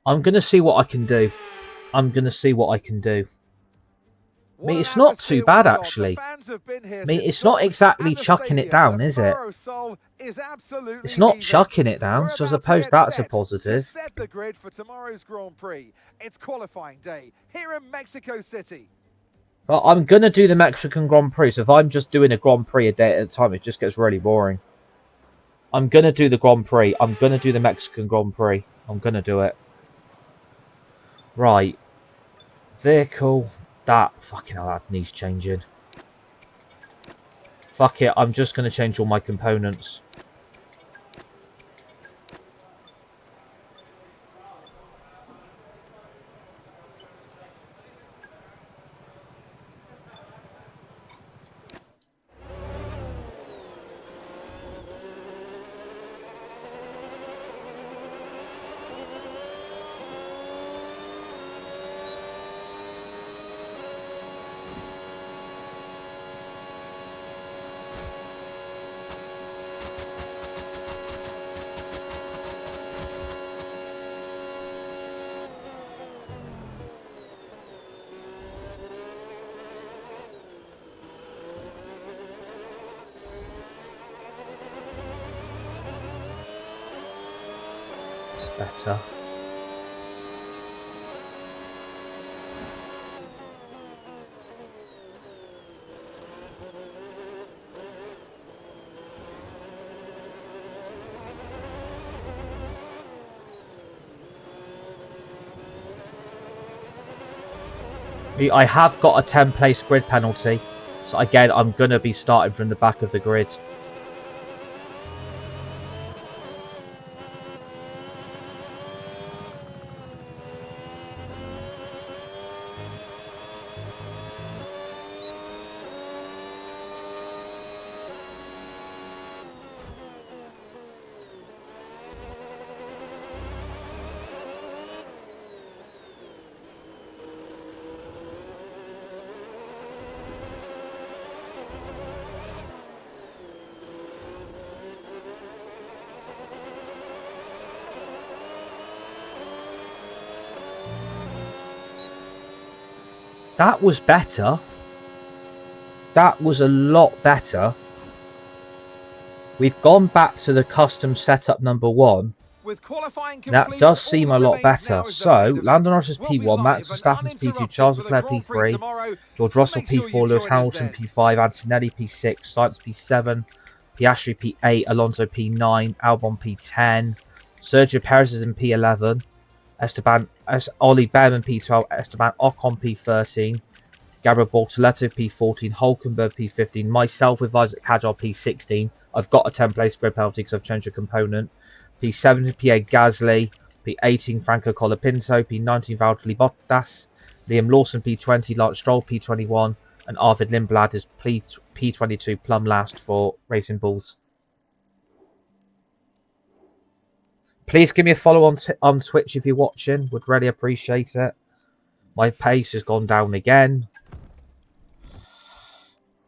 I'm going to see what I can do. I'm going to see what I can do. I mean, it's not too bad, actually. I mean, it's not exactly chucking it down, is it? It's not chucking it down, so I suppose that's a positive. Set the grid for tomorrow's Grand Prix. It's qualifying day here in Mexico City. Well, I'm going to do the Mexican Grand Prix, so if I'm just doing a Grand Prix a day at a time, it just gets really boring. I'm going to do the Grand Prix. I'm going to do the Mexican Grand Prix. I'm going to do it. Right. Vehicle. That. Fucking hell, that needs changing. Fuck it, I'm just going to change all my components. Better. I have got a 10-place grid penalty. So again, I'm going to be starting from the back of the grid. That was better. That was a lot better. We've gone back to the custom setup number 1. With qualifying complete, That does seem all a that lot remains better. now is the So, main Lando event. Norris is We'll be P1, Max live Verstappen and P2, uninterrupted Charles for the Leclerc Grand Prix P3, tomorrow, George so Russell make sure you P4, Lewis join us Hamilton then. P5, Antonelli P6, Sainz P7, Piastri P8, Alonso P9, Albon P10, Sergio Perez is in P11, Ollie Behrman P12, Esteban Ocon P13, Gabriel Bortoleto P14, Hulkenberg P15, myself with Isack Hadjar P16. I've got a 10-place grid penalty because I've changed a component. P17, Pierre Gasly. P18, Franco Colapinto. P19, Valtteri Bottas. Liam Lawson P20, Lance Stroll P21, and Arvid Lindblad is P22, plumb last for Racing Bulls. Please give me a follow on Twitch if you're watching. Would really appreciate it. My pace has gone down again,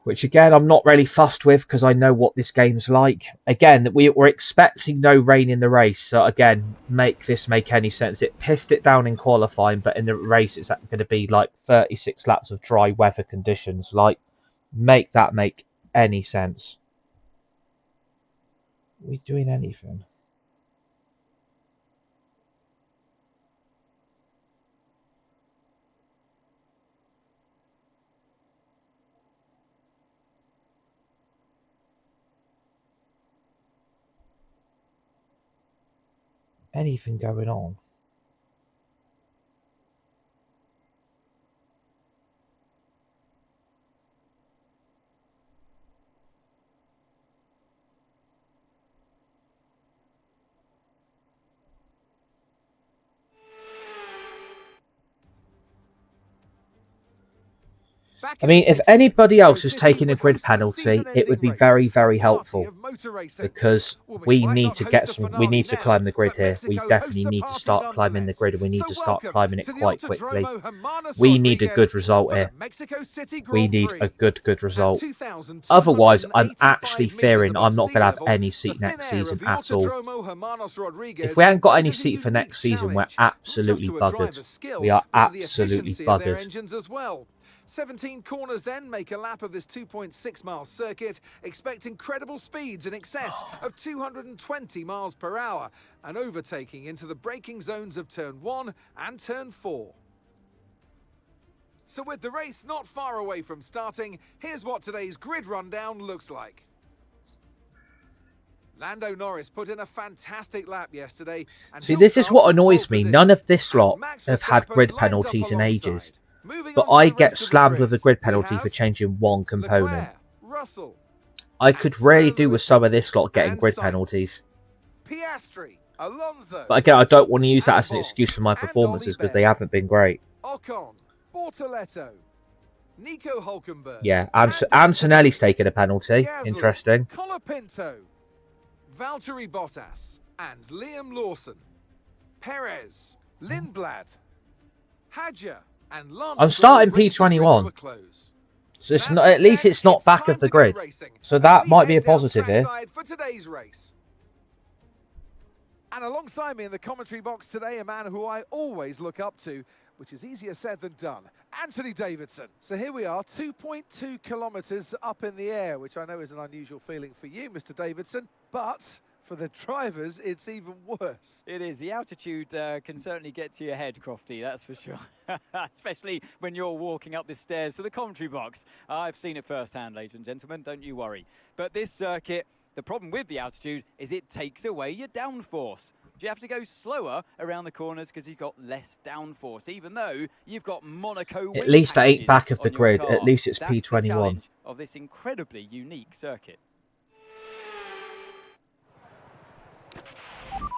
which again I'm not really fussed with because I know what this game's like. Again, we're expecting no rain in the race, so again, make this make any sense. It pissed it down in qualifying, but in the race it's going to be like 36 laps of dry weather conditions. Like, make that make any sense. Are we doing anything? Anything going on? I mean, if anybody else is taking a grid penalty, it would be very, very helpful because we need to get some. We need to climb the grid here. We definitely need to start climbing the grid, and we need to start climbing it quite quickly. We need a good result here. We need a good result. Otherwise, I'm actually fearing I'm not going to have any seat next season at all. If we haven't got any seat for next season, we're absolutely buggered. We are absolutely buggered. 17 corners then make a lap of this 2.6-mile circuit. Expect incredible speeds in excess of 220 miles per hour and overtaking into the braking zones of turn 1 and turn 4. So with the race not far away from starting, here's what today's grid rundown looks like. Lando Norris put in a fantastic lap yesterday. And see, this is what annoys me. None of this lot have had grid penalties in ages. But I get slammed with a grid penalty for changing one component. I could really do with some of this lot getting grid penalties. But again, I don't want to use that as an excuse for my performances because they haven't been great. Ocon, Bortoleto, Nico Hulkenberg. Yeah, Antonelli's taken a penalty. Gasly, interesting. Colapinto, Valtteri Bottas, and Liam Lawson. Perez, Lindblad, Hadjar. I'm starting P21, so it's not, at least it's not back of the grid, so that might be a positive here. For today's race. And alongside me in the commentary box today, a man who I always look up to, which is easier said than done, Anthony Davidson. So here we are, 2.2 kilometres up in the air, which I know is an unusual feeling for you, Mr. Davidson, but for the drivers, it's even worse. It is. The altitude can certainly get to your head, Crofty, that's for sure. Especially when you're walking up the stairs to the commentary box. I've seen it firsthand, ladies and gentlemen, don't you worry. But this circuit, the problem with the altitude is it takes away your downforce. Do you have to go slower around the corners because you've got less downforce, even though you've got Monaco wing At least I ain't packages back of the on your grid. car? At least it's That's the P21. challenge of this incredibly unique circuit.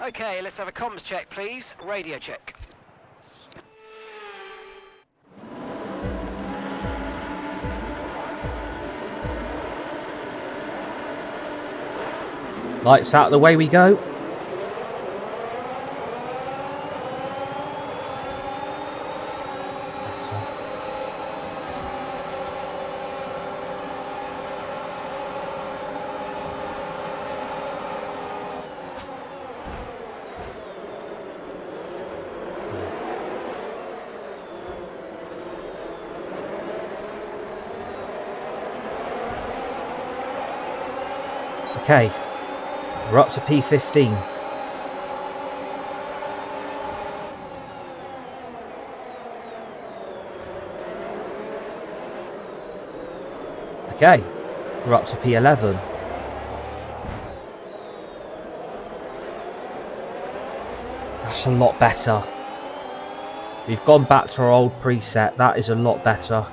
Okay, let's have a comms check, please. Radio check. Lights out, the way we go. Okay, we're up to P15. Okay, we're up to P11. That's a lot better. We've gone back to our old preset. That is a lot better.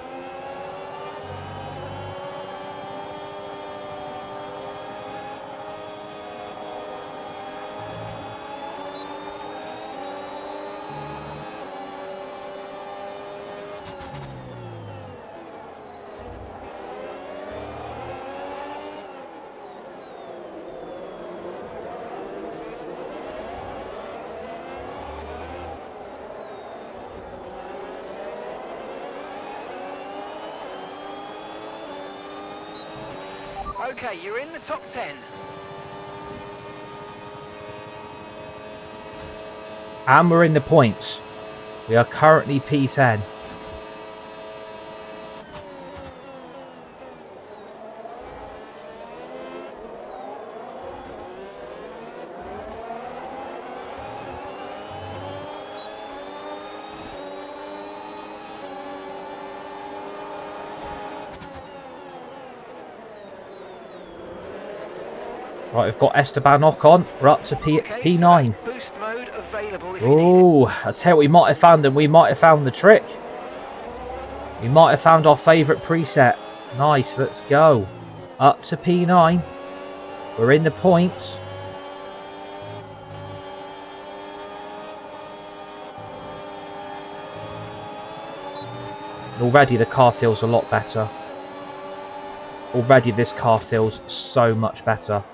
Okay, you're in the top 10. And we're in the points. We are currently P10. Right, we've got Esteban on. We're up to P9. So boost mode available if Oh, I tell you, we might have found them. We might have found the trick. We might have found our favourite preset. Nice, let's go. Up to P9. We're in the points. Already the car feels a lot better. Already this car feels so much better.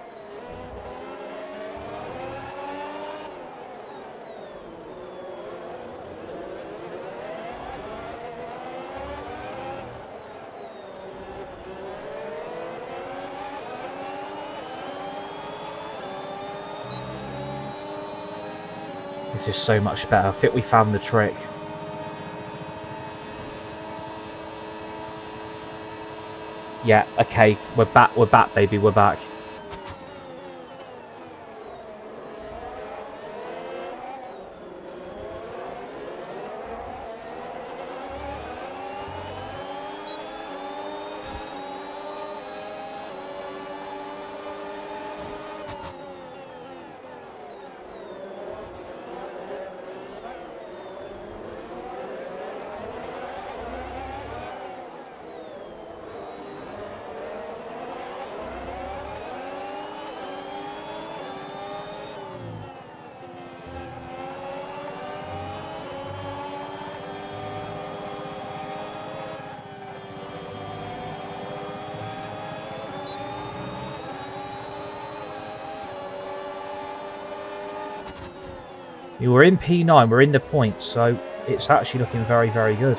This is so much better. I think we found the trick. Yeah, okay, we're back, baby, we're back. We're in P9, we're in the points, so it's actually looking very, very good.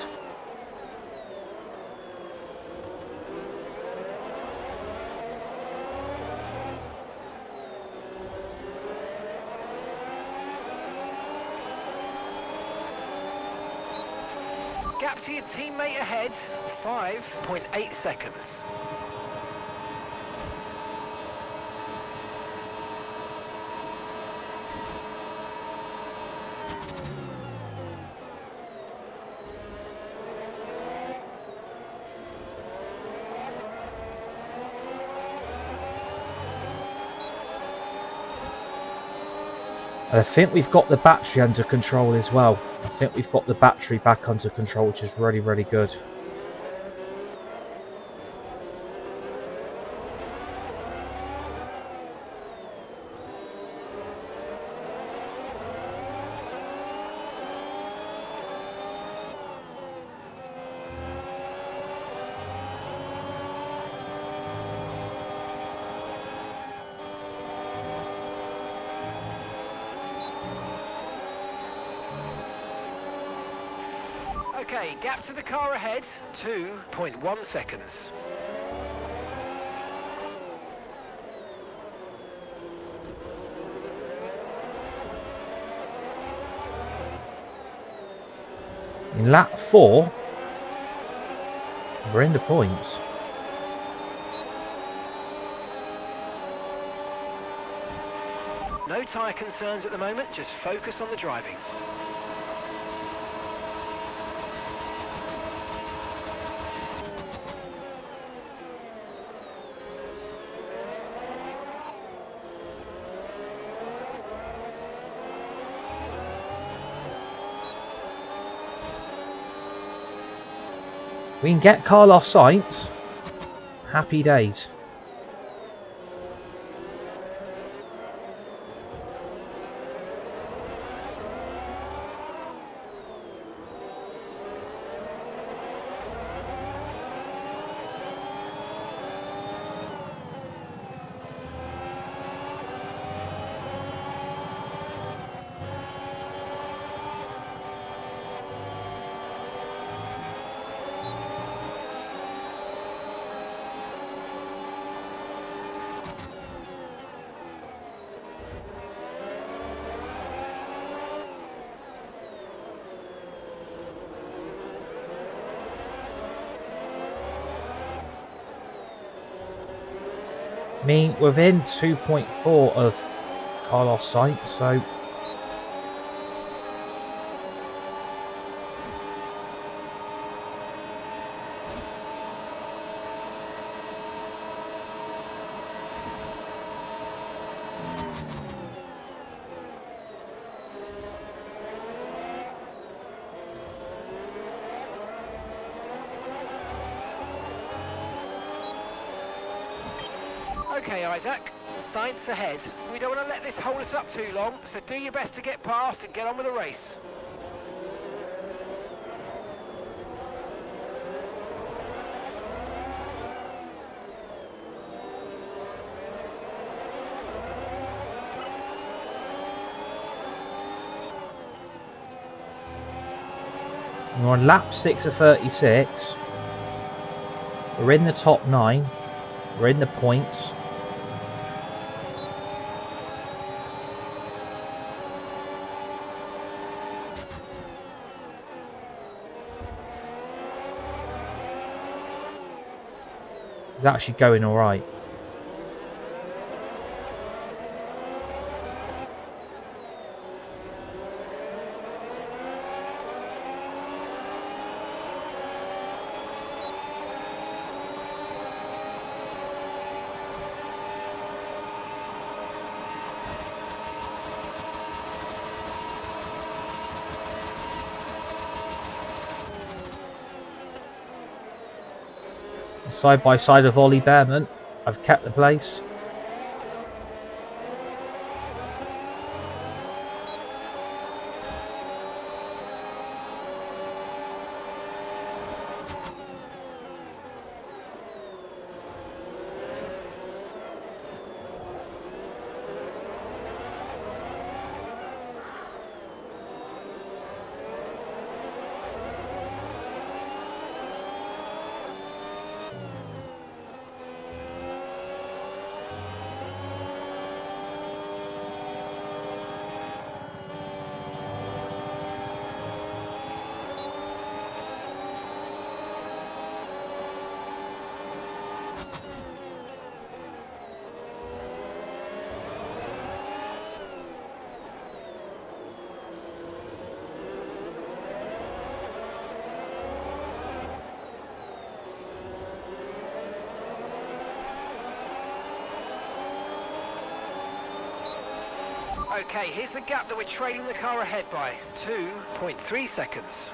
Gap to your teammate ahead, 5.8 seconds. I think we've got the battery under control as well. I think we've got the battery back under control, which is really, really good. Okay, gap to the car ahead, 2.1 seconds. In lap 4, we're in the points. No tyre concerns at the moment, just focus on the driving. We can get Carlos Sainz. Happy days. I mean, within 2.4 of Carlos Sainz, so Okay, Isack, Sainz ahead. We don't want to let this hold us up too long, so do your best to get past and get on with the race. we're on lap 6 of 36. We're in the top 9. We're in the points. It's actually going all right. Side by side of Ollie Behrman. I've kept the place. Okay, here's the gap that we're trailing the car ahead by. 2.3 seconds.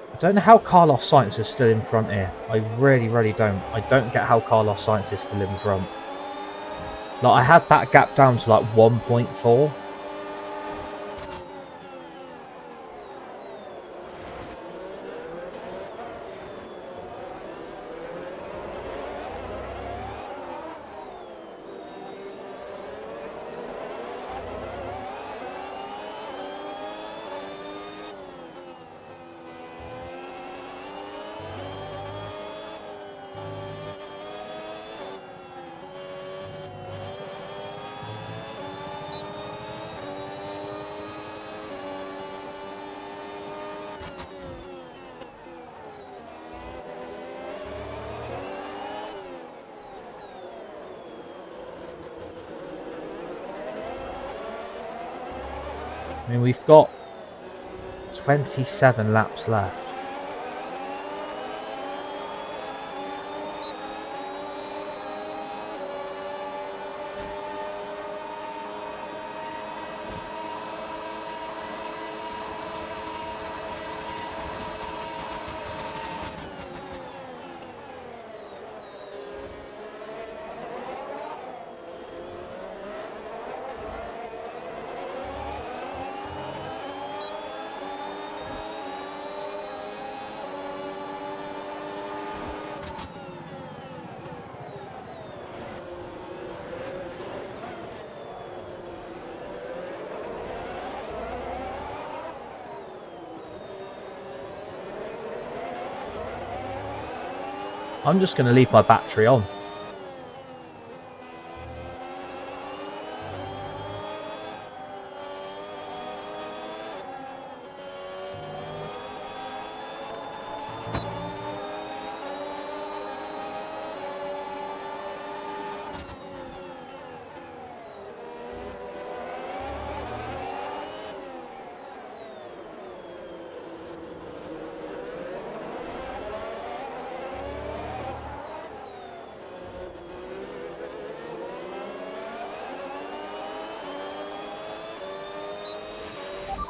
I don't know how Carlos Sainz is still in front here. I really, really don't. I don't get how Carlos Sainz is still in front. Like, I had that gap down to like 1.4. I mean, we've got 27 laps left. I'm just going to leave my battery on.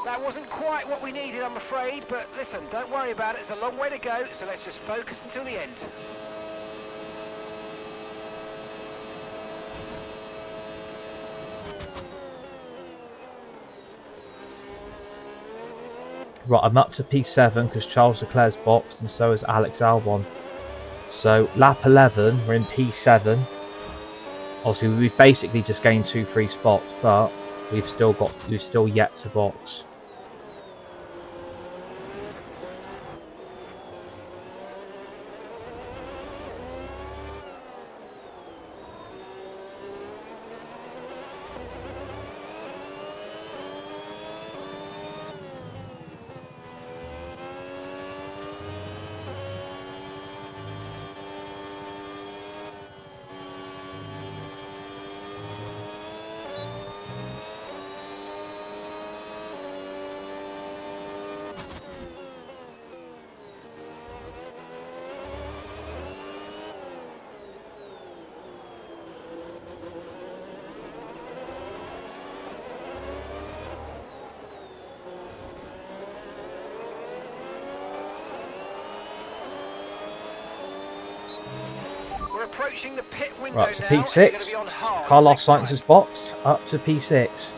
That wasn't quite what we needed, I'm afraid, but listen, don't worry about it. It's a long way to go, so let's just focus until the end. Right, I'm up to P7 because Charles Leclerc's boxed and so is Alex Albon. So lap 11, we're in P7. Obviously, we've basically just gained 2 free spots, but we've still yet to box. approaching the pit window Right, to now, and you're going to P6. be on hard Carlos next Sainz's time. box up to P6.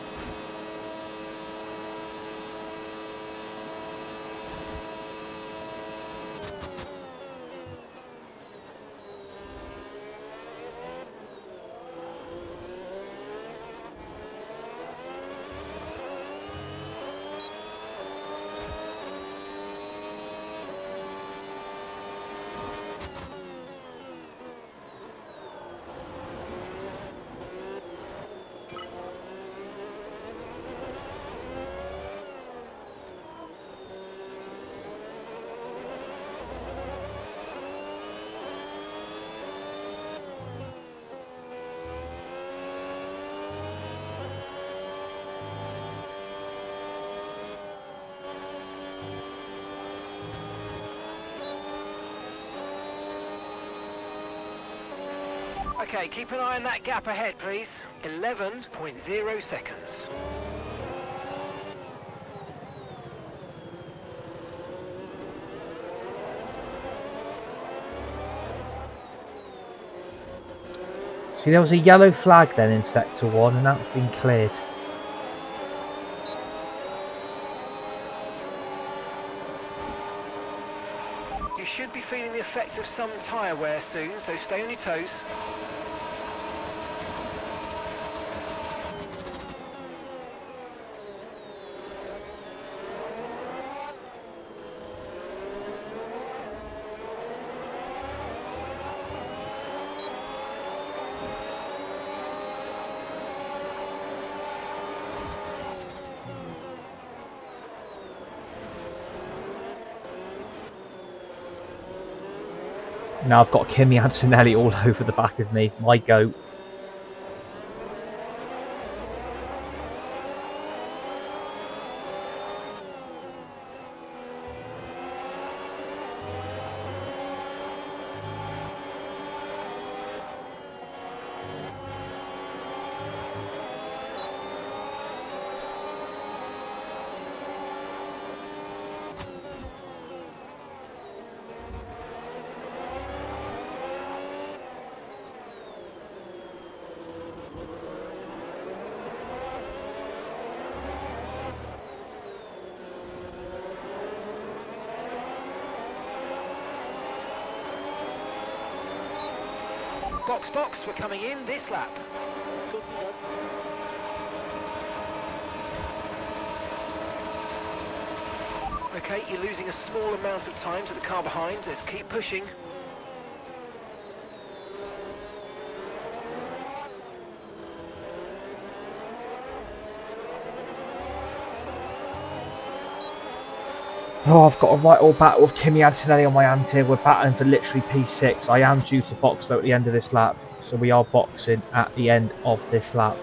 Okay, keep an eye on that gap ahead, please. 11.0 seconds. See, there was a yellow flag then in Sector 1, and that's been cleared. You should be feeling the effects of some tyre wear soon, so stay on your toes. Now I've got Kimi Antonelli all over the back of me. My goat. Box, we're coming in this lap. Okay, you're losing a small amount of time to the car behind. Let's keep pushing. Oh, I've got a right all battle with Kimi Antonelli on my hands here. We're battling for literally P6. I am due to box though at the end of this lap. So we are boxing at the end of this lap.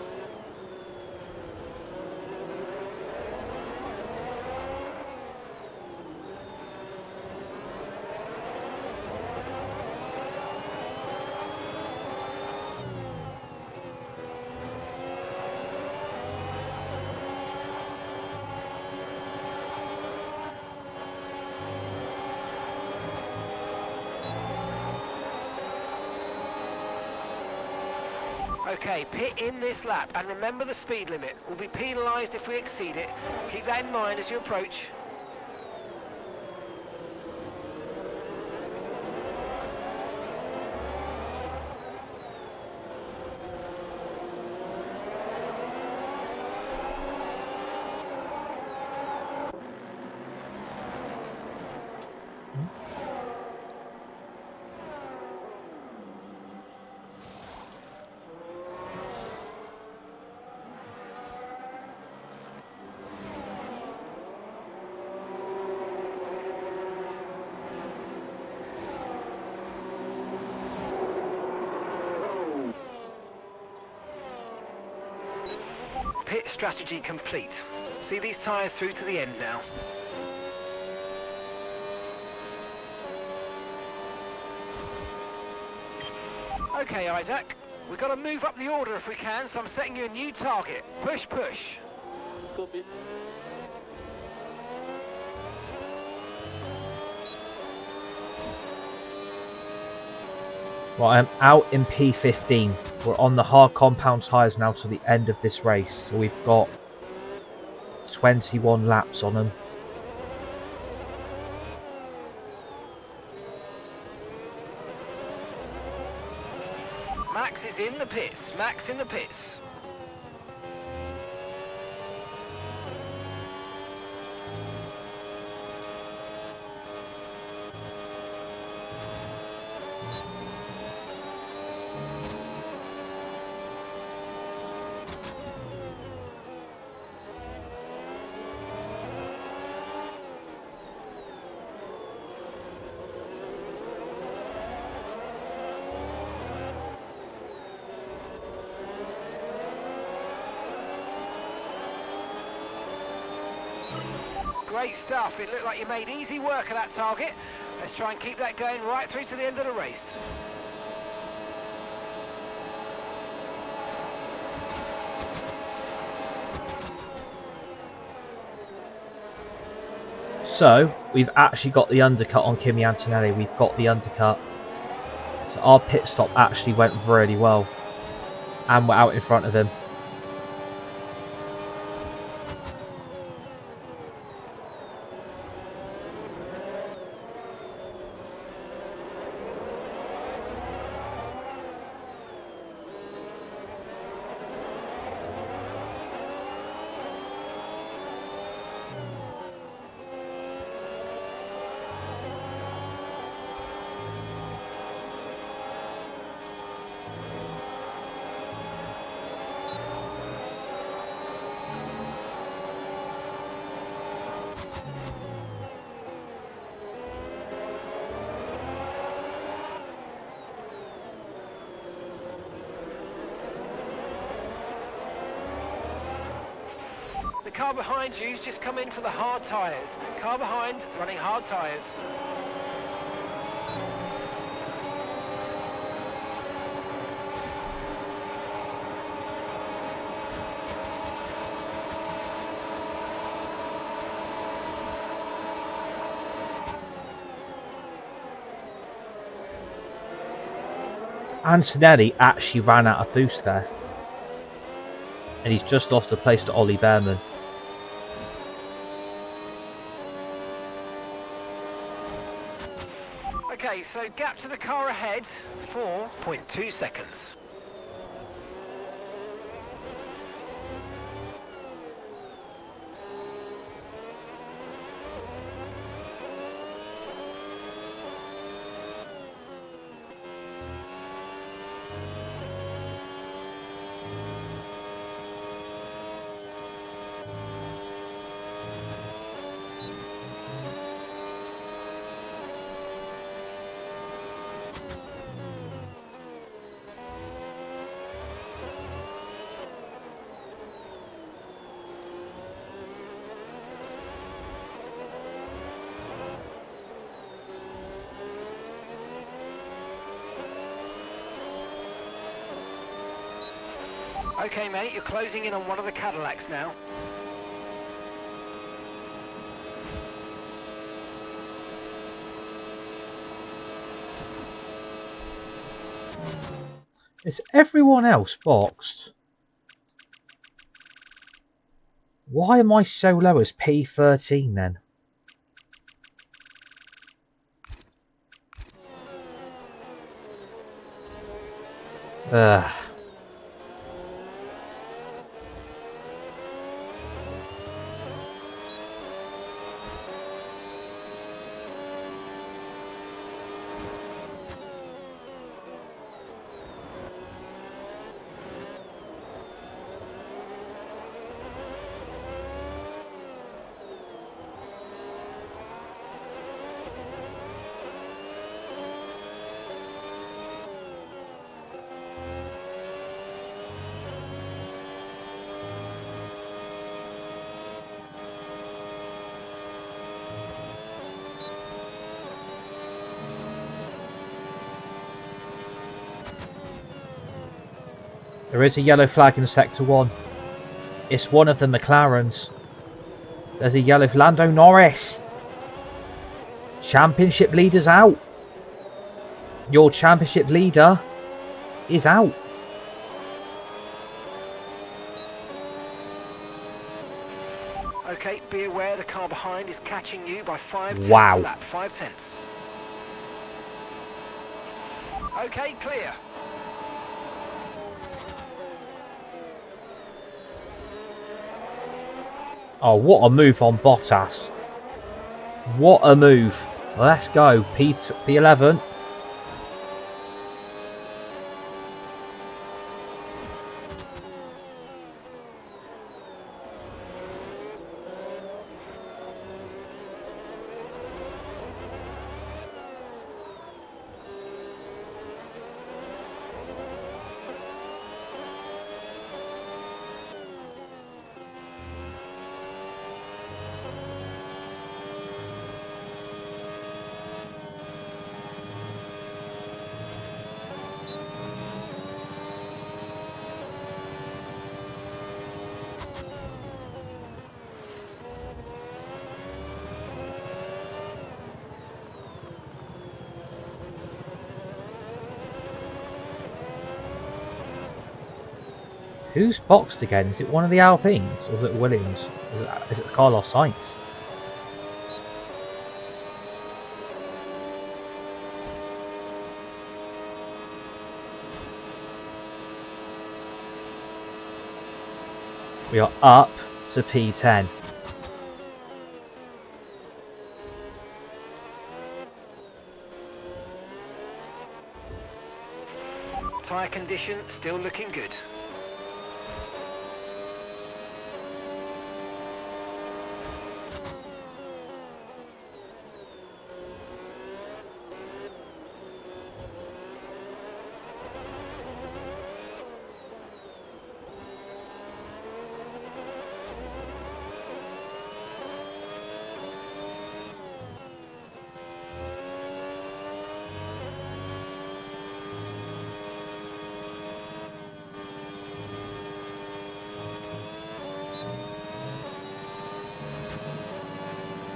Okay, pit in this lap, and remember the speed limit. We'll be penalised if we exceed it. Keep that in mind as you approach. Pit strategy complete. See these tyres through to the end now. Okay, Isack. We've got to move up the order if we can, so I'm setting you a new target. Push, push. Copy. Right, I'm out in P15. We're on the hard compound tyres now to the end of this race. So we've got 21 laps on them. Max is in the pits. Max in the pits. Great stuff. It looked like you made easy work of that target. Let's try and keep that going right through to the end of the race. So we've actually got the undercut on Kimi Antonelli. We've got the undercut. So our pit stop actually went really well. And we're out in front of him. The car behind you's just come in for the hard tyres. Car behind running hard tyres. Antonelli actually ran out of boost there. And he's just lost the place to Ollie Behrman. Okay, so gap to the car ahead, 4.2 seconds. Okay, mate, you're closing in on one of the Cadillacs now. Is everyone else boxed? Why am I so low as P13 then? Ugh. There is a yellow flag in Sector 1. It's one of the McLarens. There's a yellow for Lando Norris. Championship leaders out. Your championship leader is out. Okay, be aware the car behind is catching you by 5/10 Wow. a lap. 5/10. Okay, clear. Oh, what a move on Bottas. What a move. Let's go. P11. Who's boxed again? Is it one of the Alpines? Or is it Williams? Is it Carlos Sainz? We are up to P10. Tyre condition still looking good.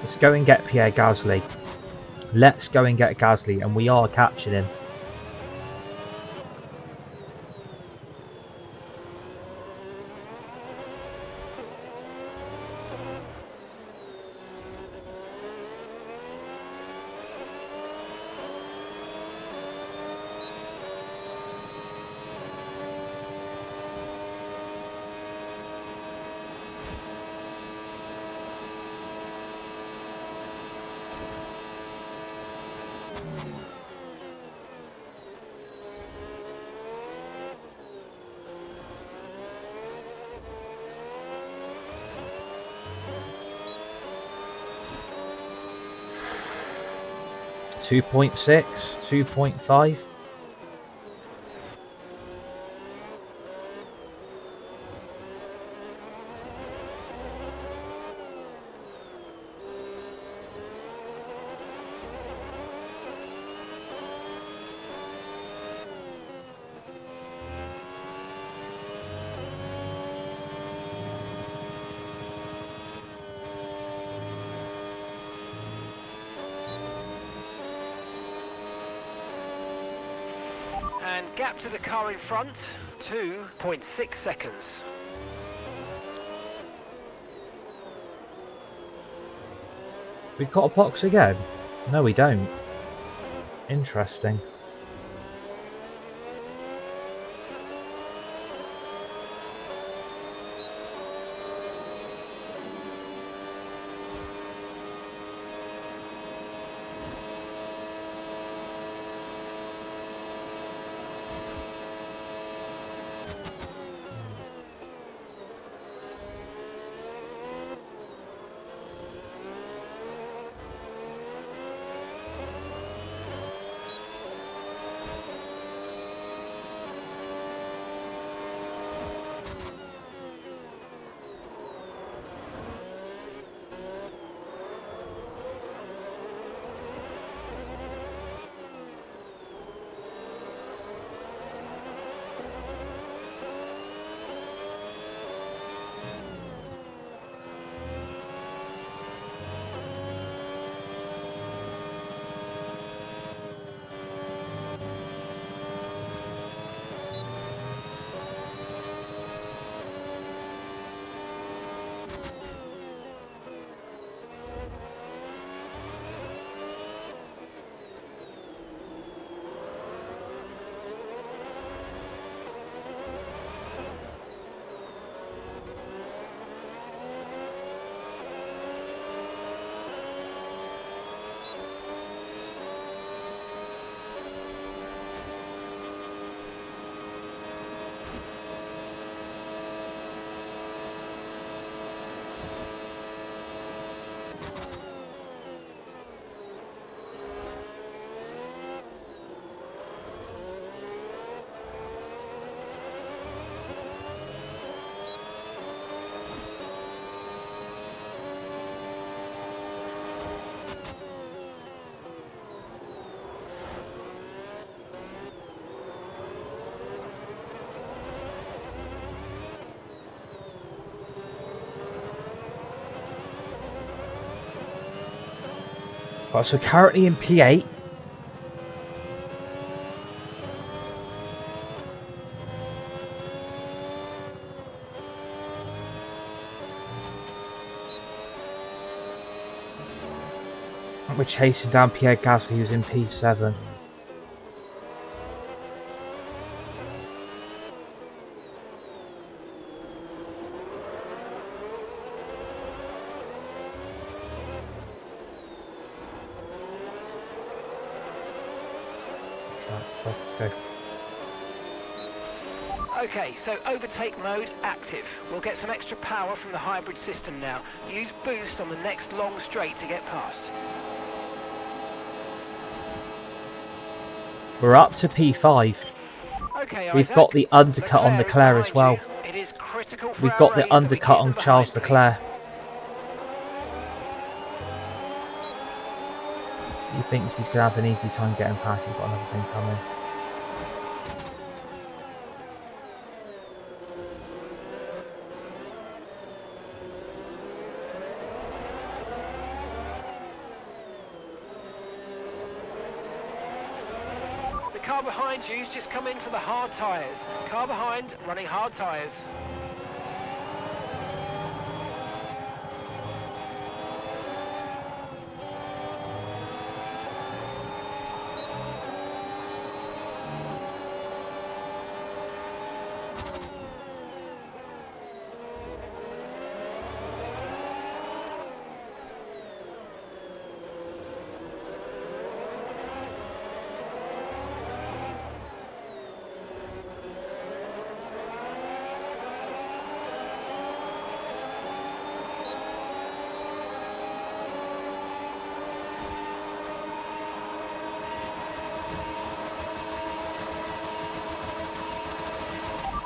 Let's go and get Pierre Gasly. Let's go and get Gasly, and we are catching him. Two 2.6, 2.5. And gap to the car in front, 2.6 seconds. We've got a box again? No, we don't. Interesting. Right, so currently in P8. We're chasing down Pierre Gasly, who's in P7. Okay. Okay, so overtake mode active. We'll get some extra power from the hybrid system now. Use boost on the next long straight to get past. We're up to P5. Okay, We've Isack. got the undercut on Leclerc as well. It is critical for We've our got the race that we undercut keep on them Charles behind, Leclerc. please. He thinks he's going to have an easy time getting past. He's got another thing coming. The car behind you's just come in for the hard tyres. Car behind, running hard tyres.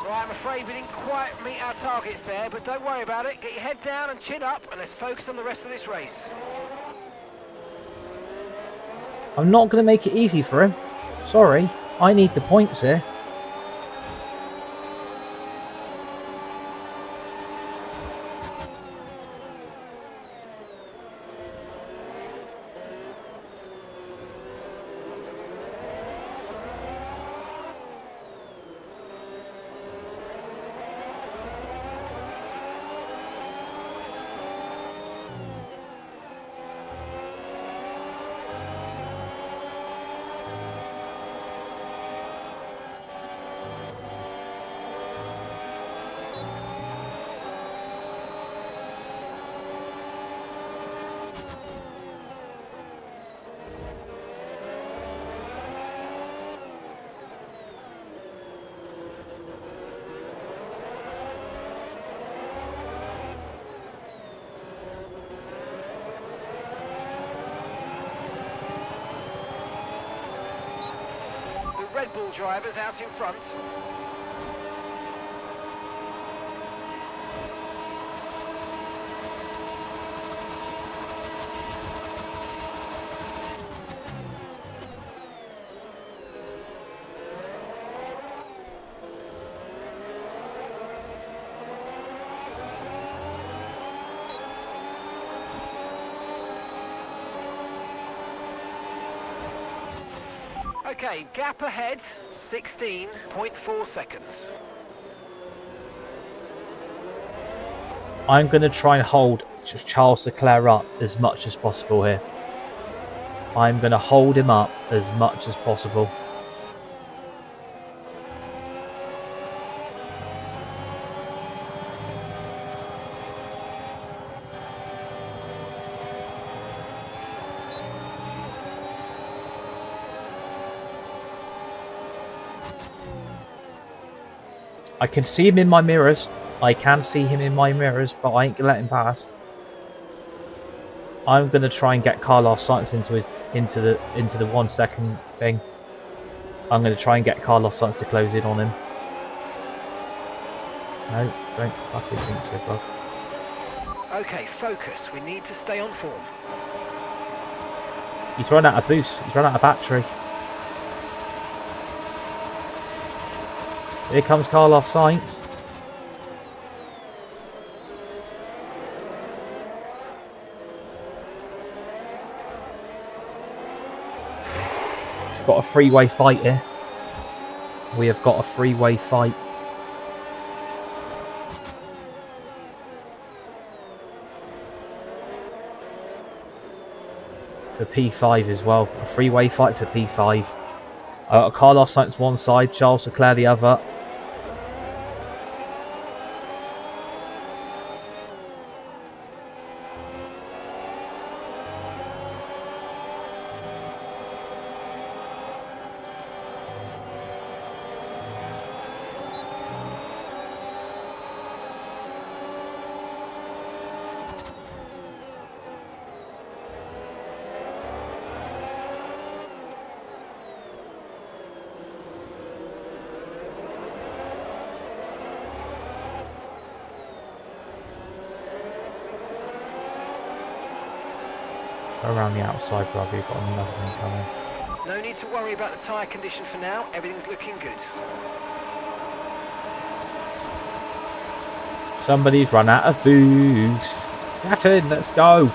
Right, I'm afraid we didn't quite meet our targets there, but don't worry about it. Get your head down and chin up, and let's focus on the rest of this race. I'm not going to make it easy for him. Sorry, I need the points here. Red Bull drivers out in front. Okay, gap ahead, 16.4 seconds. I'm going to try and hold Charles Leclerc up as much as possible here. I'm going to hold him up as much as possible. I can see him in my mirrors. I can see him in my mirrors, but I ain't gonna let him past. I'm gonna try and get Carlos Sainz into the 1 second thing. I'm gonna try and get Carlos Sainz to close in on him. No, don't fucking think so, bro. Okay, focus. We need to stay on form. He's run out of boost. He's run out of battery. Here comes Carlos Sainz. Got a three-way fight here. We have got a three-way fight. For P5 as well. A three-way fight for P5. Carlos Sainz one side, Charles Leclerc the other. Around the outside, brother, you've got another one coming. No need to worry about the tyre condition for now. Everything's looking good. Somebody's run out of boost. Get in, let's go.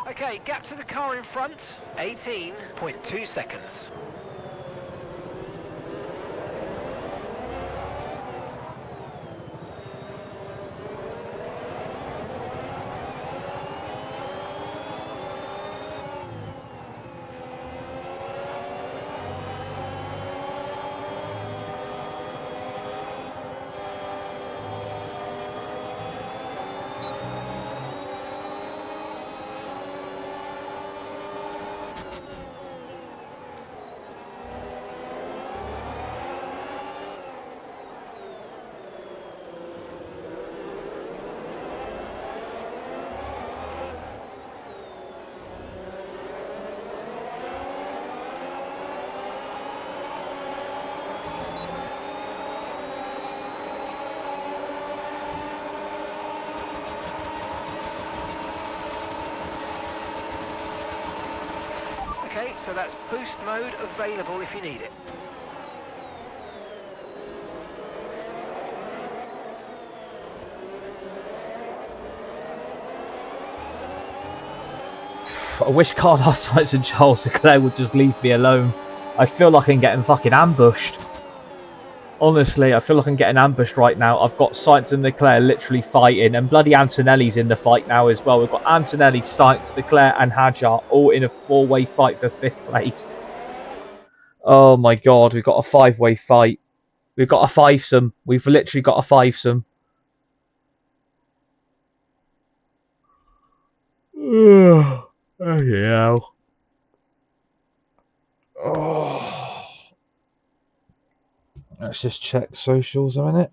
Okay, gap to the car in front, 18.2 seconds. Okay, so that's boost mode available if you need it. I wish Carlos Sainz and Charles Leclerc would just leave me alone. I feel like I'm getting fucking ambushed. Honestly, I feel like I'm getting ambushed right now. I've got Sainz and Leclerc literally fighting, and bloody Antonelli's in the fight now as well. We've got Antonelli, Sainz, Leclerc, and Hadjar all in a four-way fight for 5th place. Oh my god, we've got a 5-way fight. We've got a fivesome. We've literally got a fivesome. Oh yeah. Oh. Let's just check socials a minute.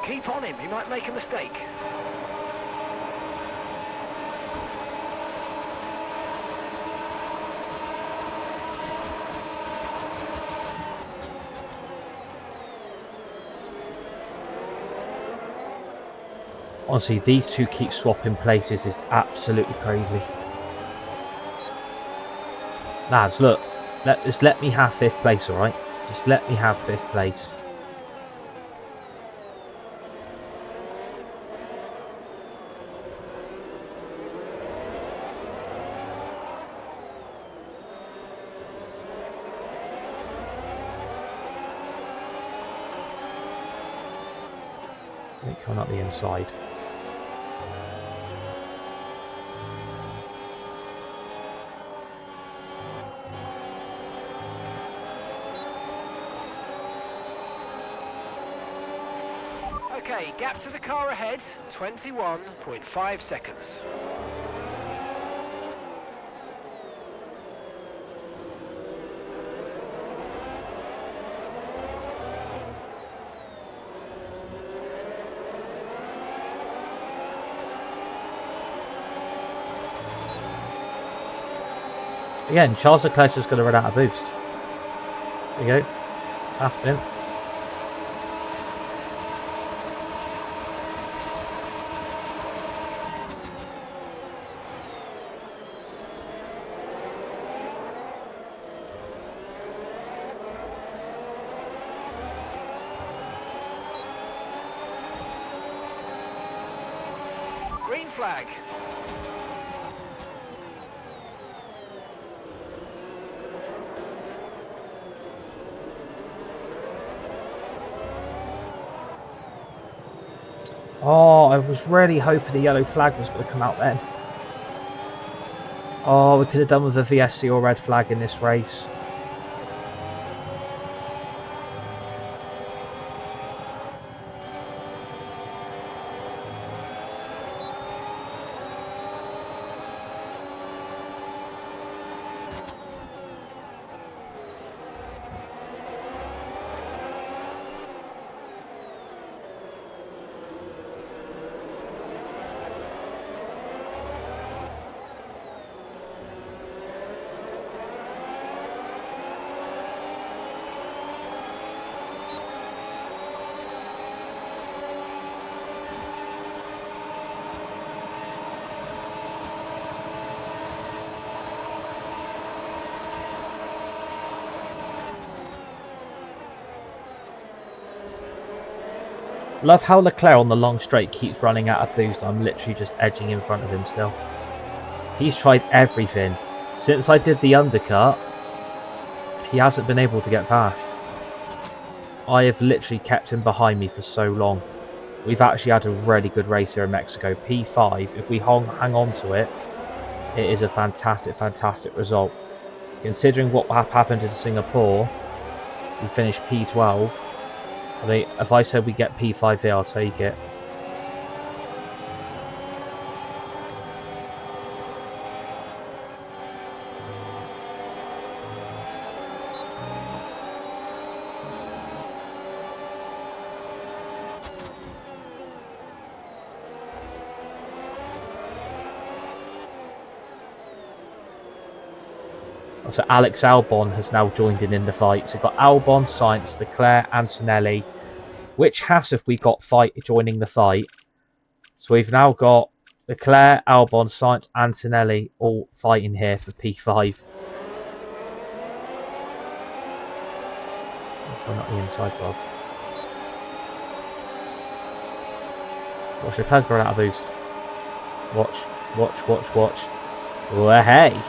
Keep on him, he might make a mistake. Honestly, these two keep swapping places is absolutely crazy. Lads, look, just let me have 5th place, alright? Just let me have 5th place. They're coming up the inside. Okay, gap to the car ahead, 21.5 seconds. Again, Charles Leclerc's just going to run out of boost. There you go. Passed him. Green flag. Oh, I was really hoping the yellow flag was going to come out then. Oh, we could have done with a VSC or red flag in this race. Love how Leclerc on the long straight keeps running out of boost. I'm literally just edging in front of him still. He's tried everything. Since I did the undercut, he hasn't been able to get past. I have literally kept him behind me for so long. We've actually had a really good race here in Mexico. P5, if we hang on to it, it is a fantastic, fantastic result. Considering what happened in Singapore, we finished P12. I mean, if I said we get P5 here, I'll take it. So Alex Albon has now joined in the fight. So we've got Albon, Sainz, Leclerc, Antonelli. Which Haas have we got joining the fight? So we've now got Leclerc, Albon, Sainz, Antonelli all fighting here for P5. Oh, not the inside block. Watch Leclerc's going out of boost. Watch, watch, watch, watch. Oh, hey!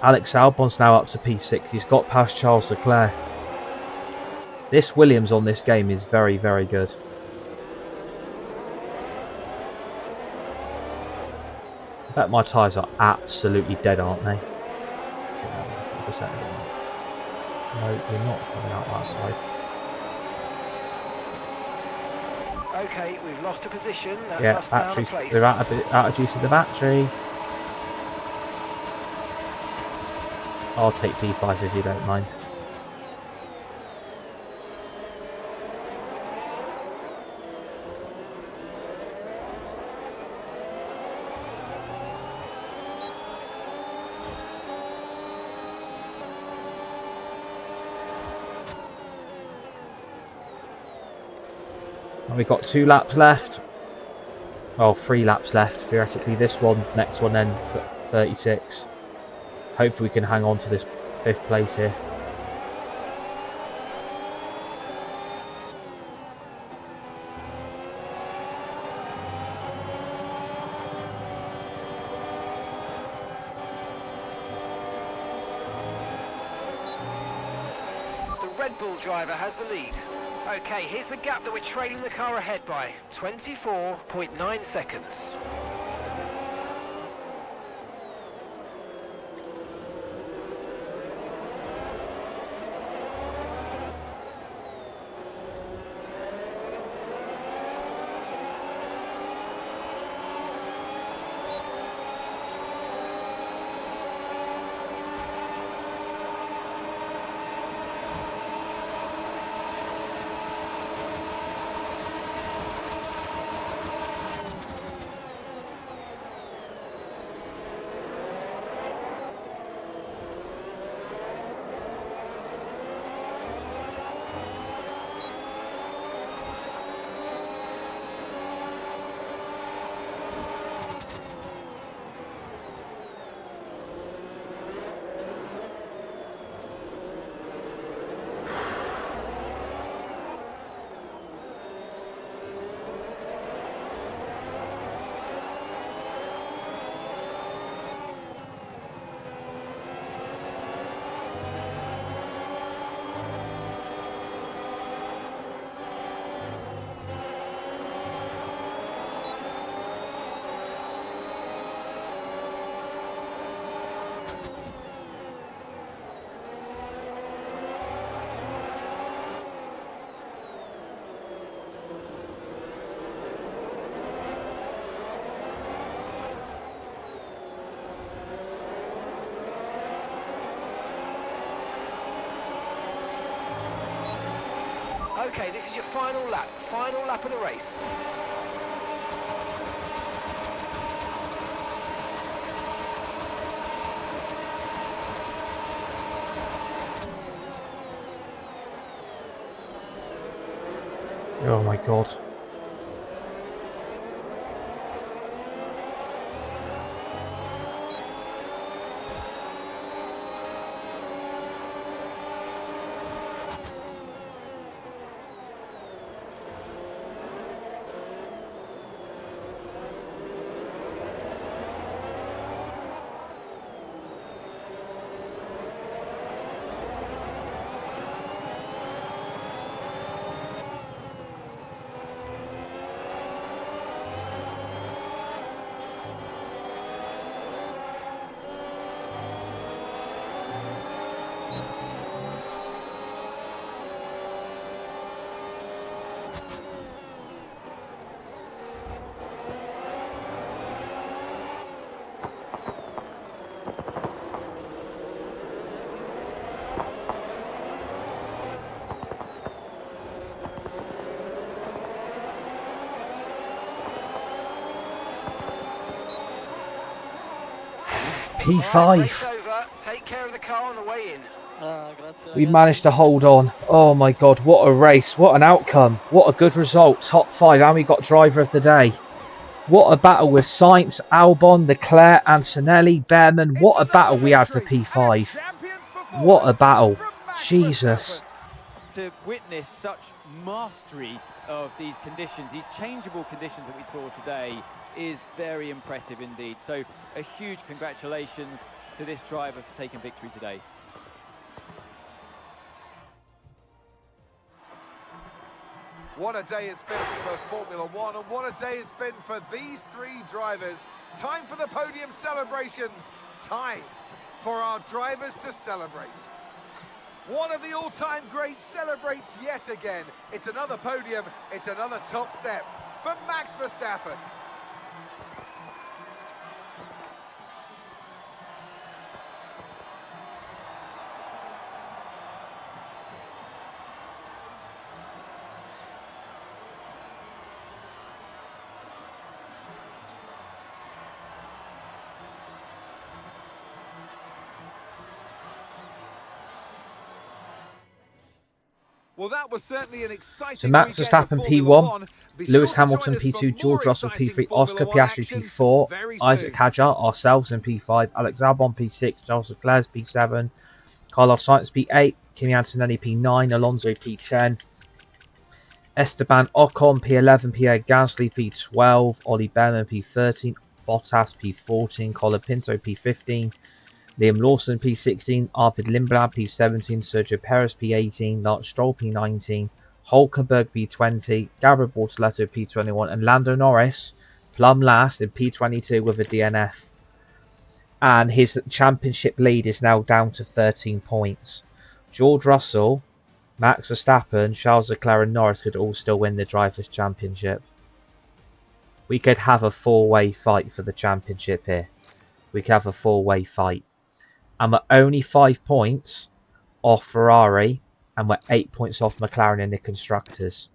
Alex Albon's now up to P6. He's got past Charles Leclerc. This Williams on this game is very, very good. I bet my tyres are absolutely dead, aren't they? No, you're not coming out that side. Okay, we've lost a position. That's Yeah, us down a battery. place. We're out of use of the battery. I'll take P5 if you don't mind. And we've got 2 laps left. Well, 3 laps left. Theoretically, this one, next one, then 36. Hopefully, we can hang on to this 5th place here. The Red Bull driver has the lead. Okay, here's the gap that we're trailing the car ahead by. 24.9 seconds. Okay, this is your final lap of the race. Oh my god. P5. Right, race over. Take care of the car on the way in. We managed to hold on. Oh my god, what a race. What an outcome. What a good result. Top 5, and we got driver of the day. What a battle with Sainz, Albon, Leclerc, Antonelli, Behrman. What a battle we had for P5. What a battle. Jesus. to witness such mastery of these conditions, these changeable conditions that we saw today, is very impressive indeed. So a huge congratulations to this driver for taking victory today. What a day it's been for Formula One, and what a day it's been for these three drivers. Time for the podium celebrations. Time for our drivers to celebrate. One of the all-time greats celebrates yet again. It's another podium, it's another top step for Max Verstappen. Well, that was certainly an exciting So Max weekend of Verstappen Formula P1, One. Be Lewis sure to join Hamilton us for P2, George more Russell exciting P3, Formula Oscar One Piastri action P4, very Isack soon. Hadjar, ourselves in P5, Alex Albon P6, Charles Leclerc P7, Carlos Sainz P8, Kimi Antonelli P9, Alonso P10, Esteban Ocon P11, Pierre Gasly P12, Ollie Behrman P13, Bottas P14, Colin Pinto P15, Liam Lawson P16, Arvid Lindblad P17, Sergio Perez P18, Lance Stroll P19, Hulkenberg P20, Gabriel Bortoleto P21, and Lando Norris plumb last in P22 with a DNF. And his championship lead is now down to 13 points. George Russell, Max Verstappen, Charles Leclerc and Norris could all still win the Drivers' Championship. We could have a four-way fight for the championship here. We could have a four-way fight. And we're only 5 points off Ferrari, and we're 8 points off McLaren in the Constructors.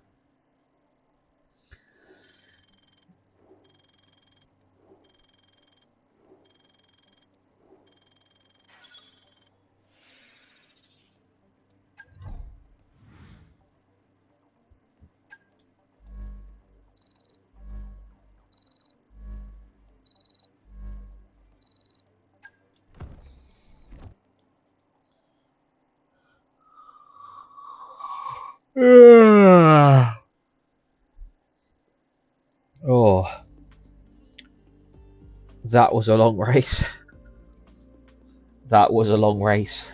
Oh, that was a long race. That was a long race.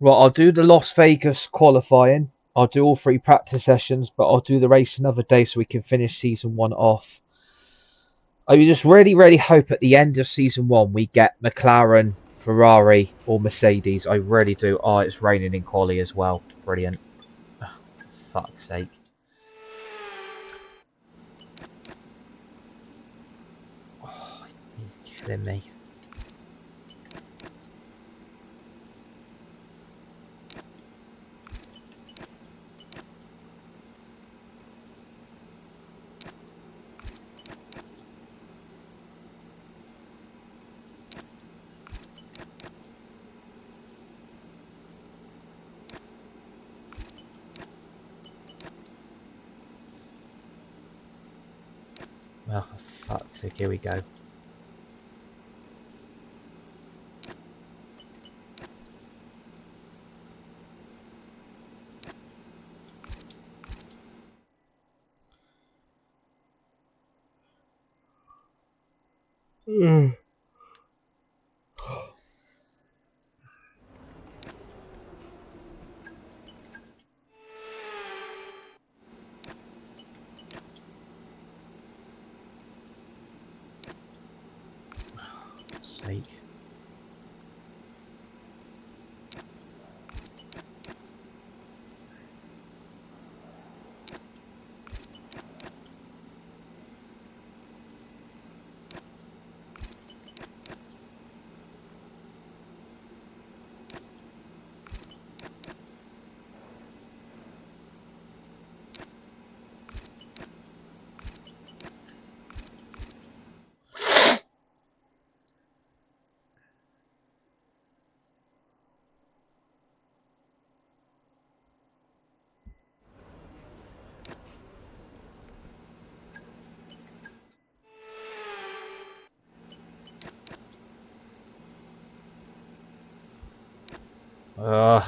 Right, I'll do the Las Vegas qualifying. I'll do all 3 practice sessions, but I'll do the race another day so we can finish season 1 off. I just really, really hope at the end of season 1 we get McLaren, Ferrari, or Mercedes. I really do. Oh, it's raining in quali as well. Brilliant. Oh, for fuck's sake. Oh, he's killing me. Oh, for fuck's sake, here we go. sake. Ugh.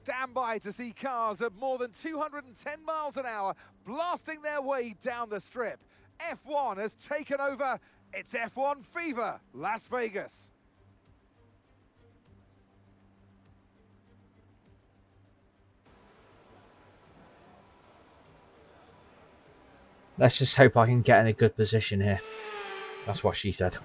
Stand by to see cars at more than 210 miles an hour blasting their way down the strip. F1 has taken over. It's F1 Fever, Las Vegas. Let's just hope I can get in a good position here. That's what she said.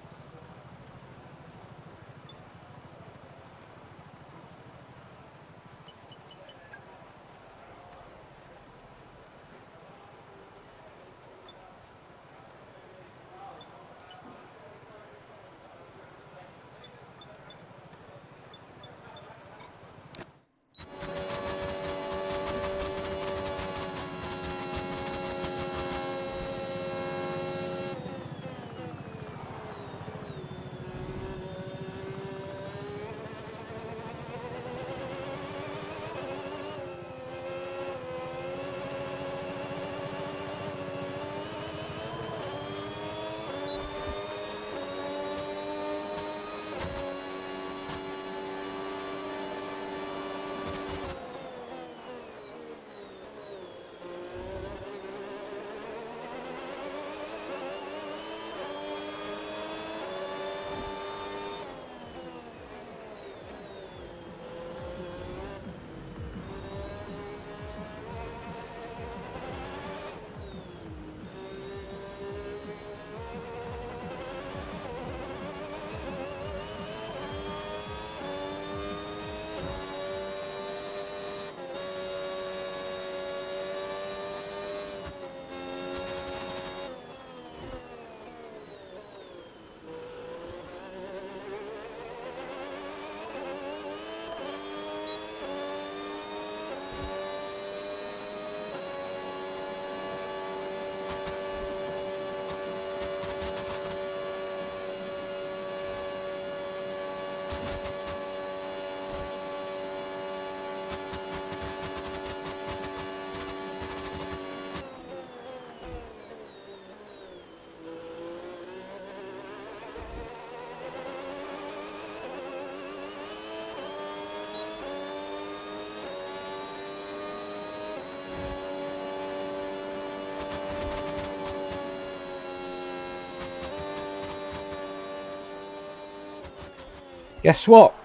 Guess what?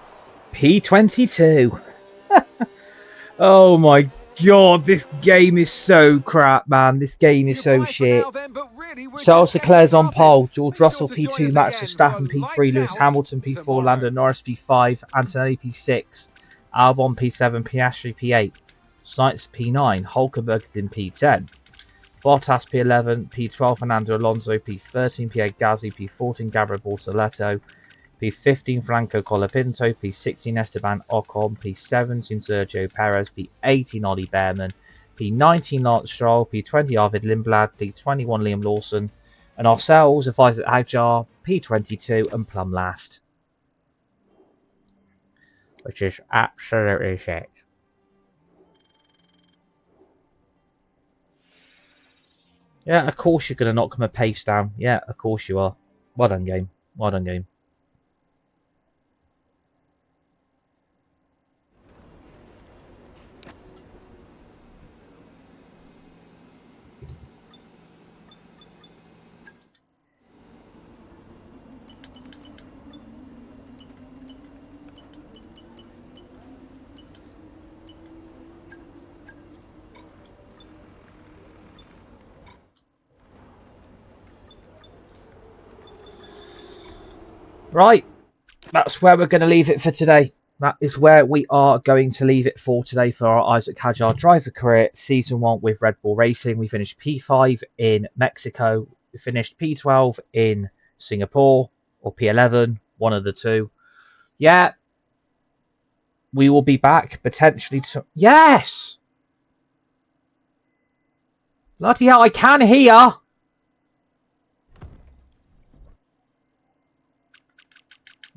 P22. Oh my god, this game is so crap, man. This game is so shit. Charles Leclerc's on pole. George Russell P2, Max Verstappen P3, Lewis Hamilton P4, Lando Norris P5, Antonelli P6, Albon P7, Piastri P8, Sainz P9, Hulkenberg in P10, Bottas P11, P12 Fernando Alonso, P13 Pierre Gasly, P14 Gabriel Bortoleto, P15 Franco Colapinto, P16 Esteban Ocon, P17 Sergio Perez, P18 Ollie Behrman, P19 Lance Stroll, P20 Arvid Lindblad, P21 Liam Lawson, and ourselves with Isack Hadjar, P22 and plumb last. Which is absolutely shit. Yeah, of course you're going to knock my pace down. Yeah, of course you are. Well done, game. Well done, game. Right, that's where we're going to leave it for today. That is where we are going to leave it for today for our Isack Hadjar driver career season 1 with Red Bull Racing. We finished P5 in Mexico. We finished P12 in Singapore, or P11, one of the two. Yeah, we will be back potentially to... Yes! Bloody hell, I can hear!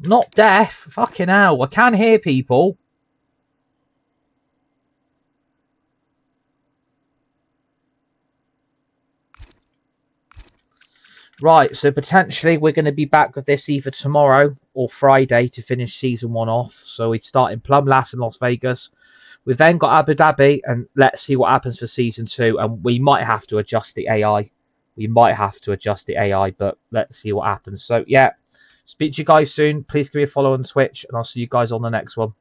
Not deaf. Fucking hell. I can hear people. Right, so potentially we're going to be back with this either tomorrow or Friday to finish season 1 off. So we start in plumb last in Las Vegas. We've then got Abu Dhabi, and let's see what happens for season 2. And we might have to adjust the AI. But let's see what happens. So, yeah. Speak to you guys soon. Please give me a follow on Twitch, and I'll see you guys on the next one.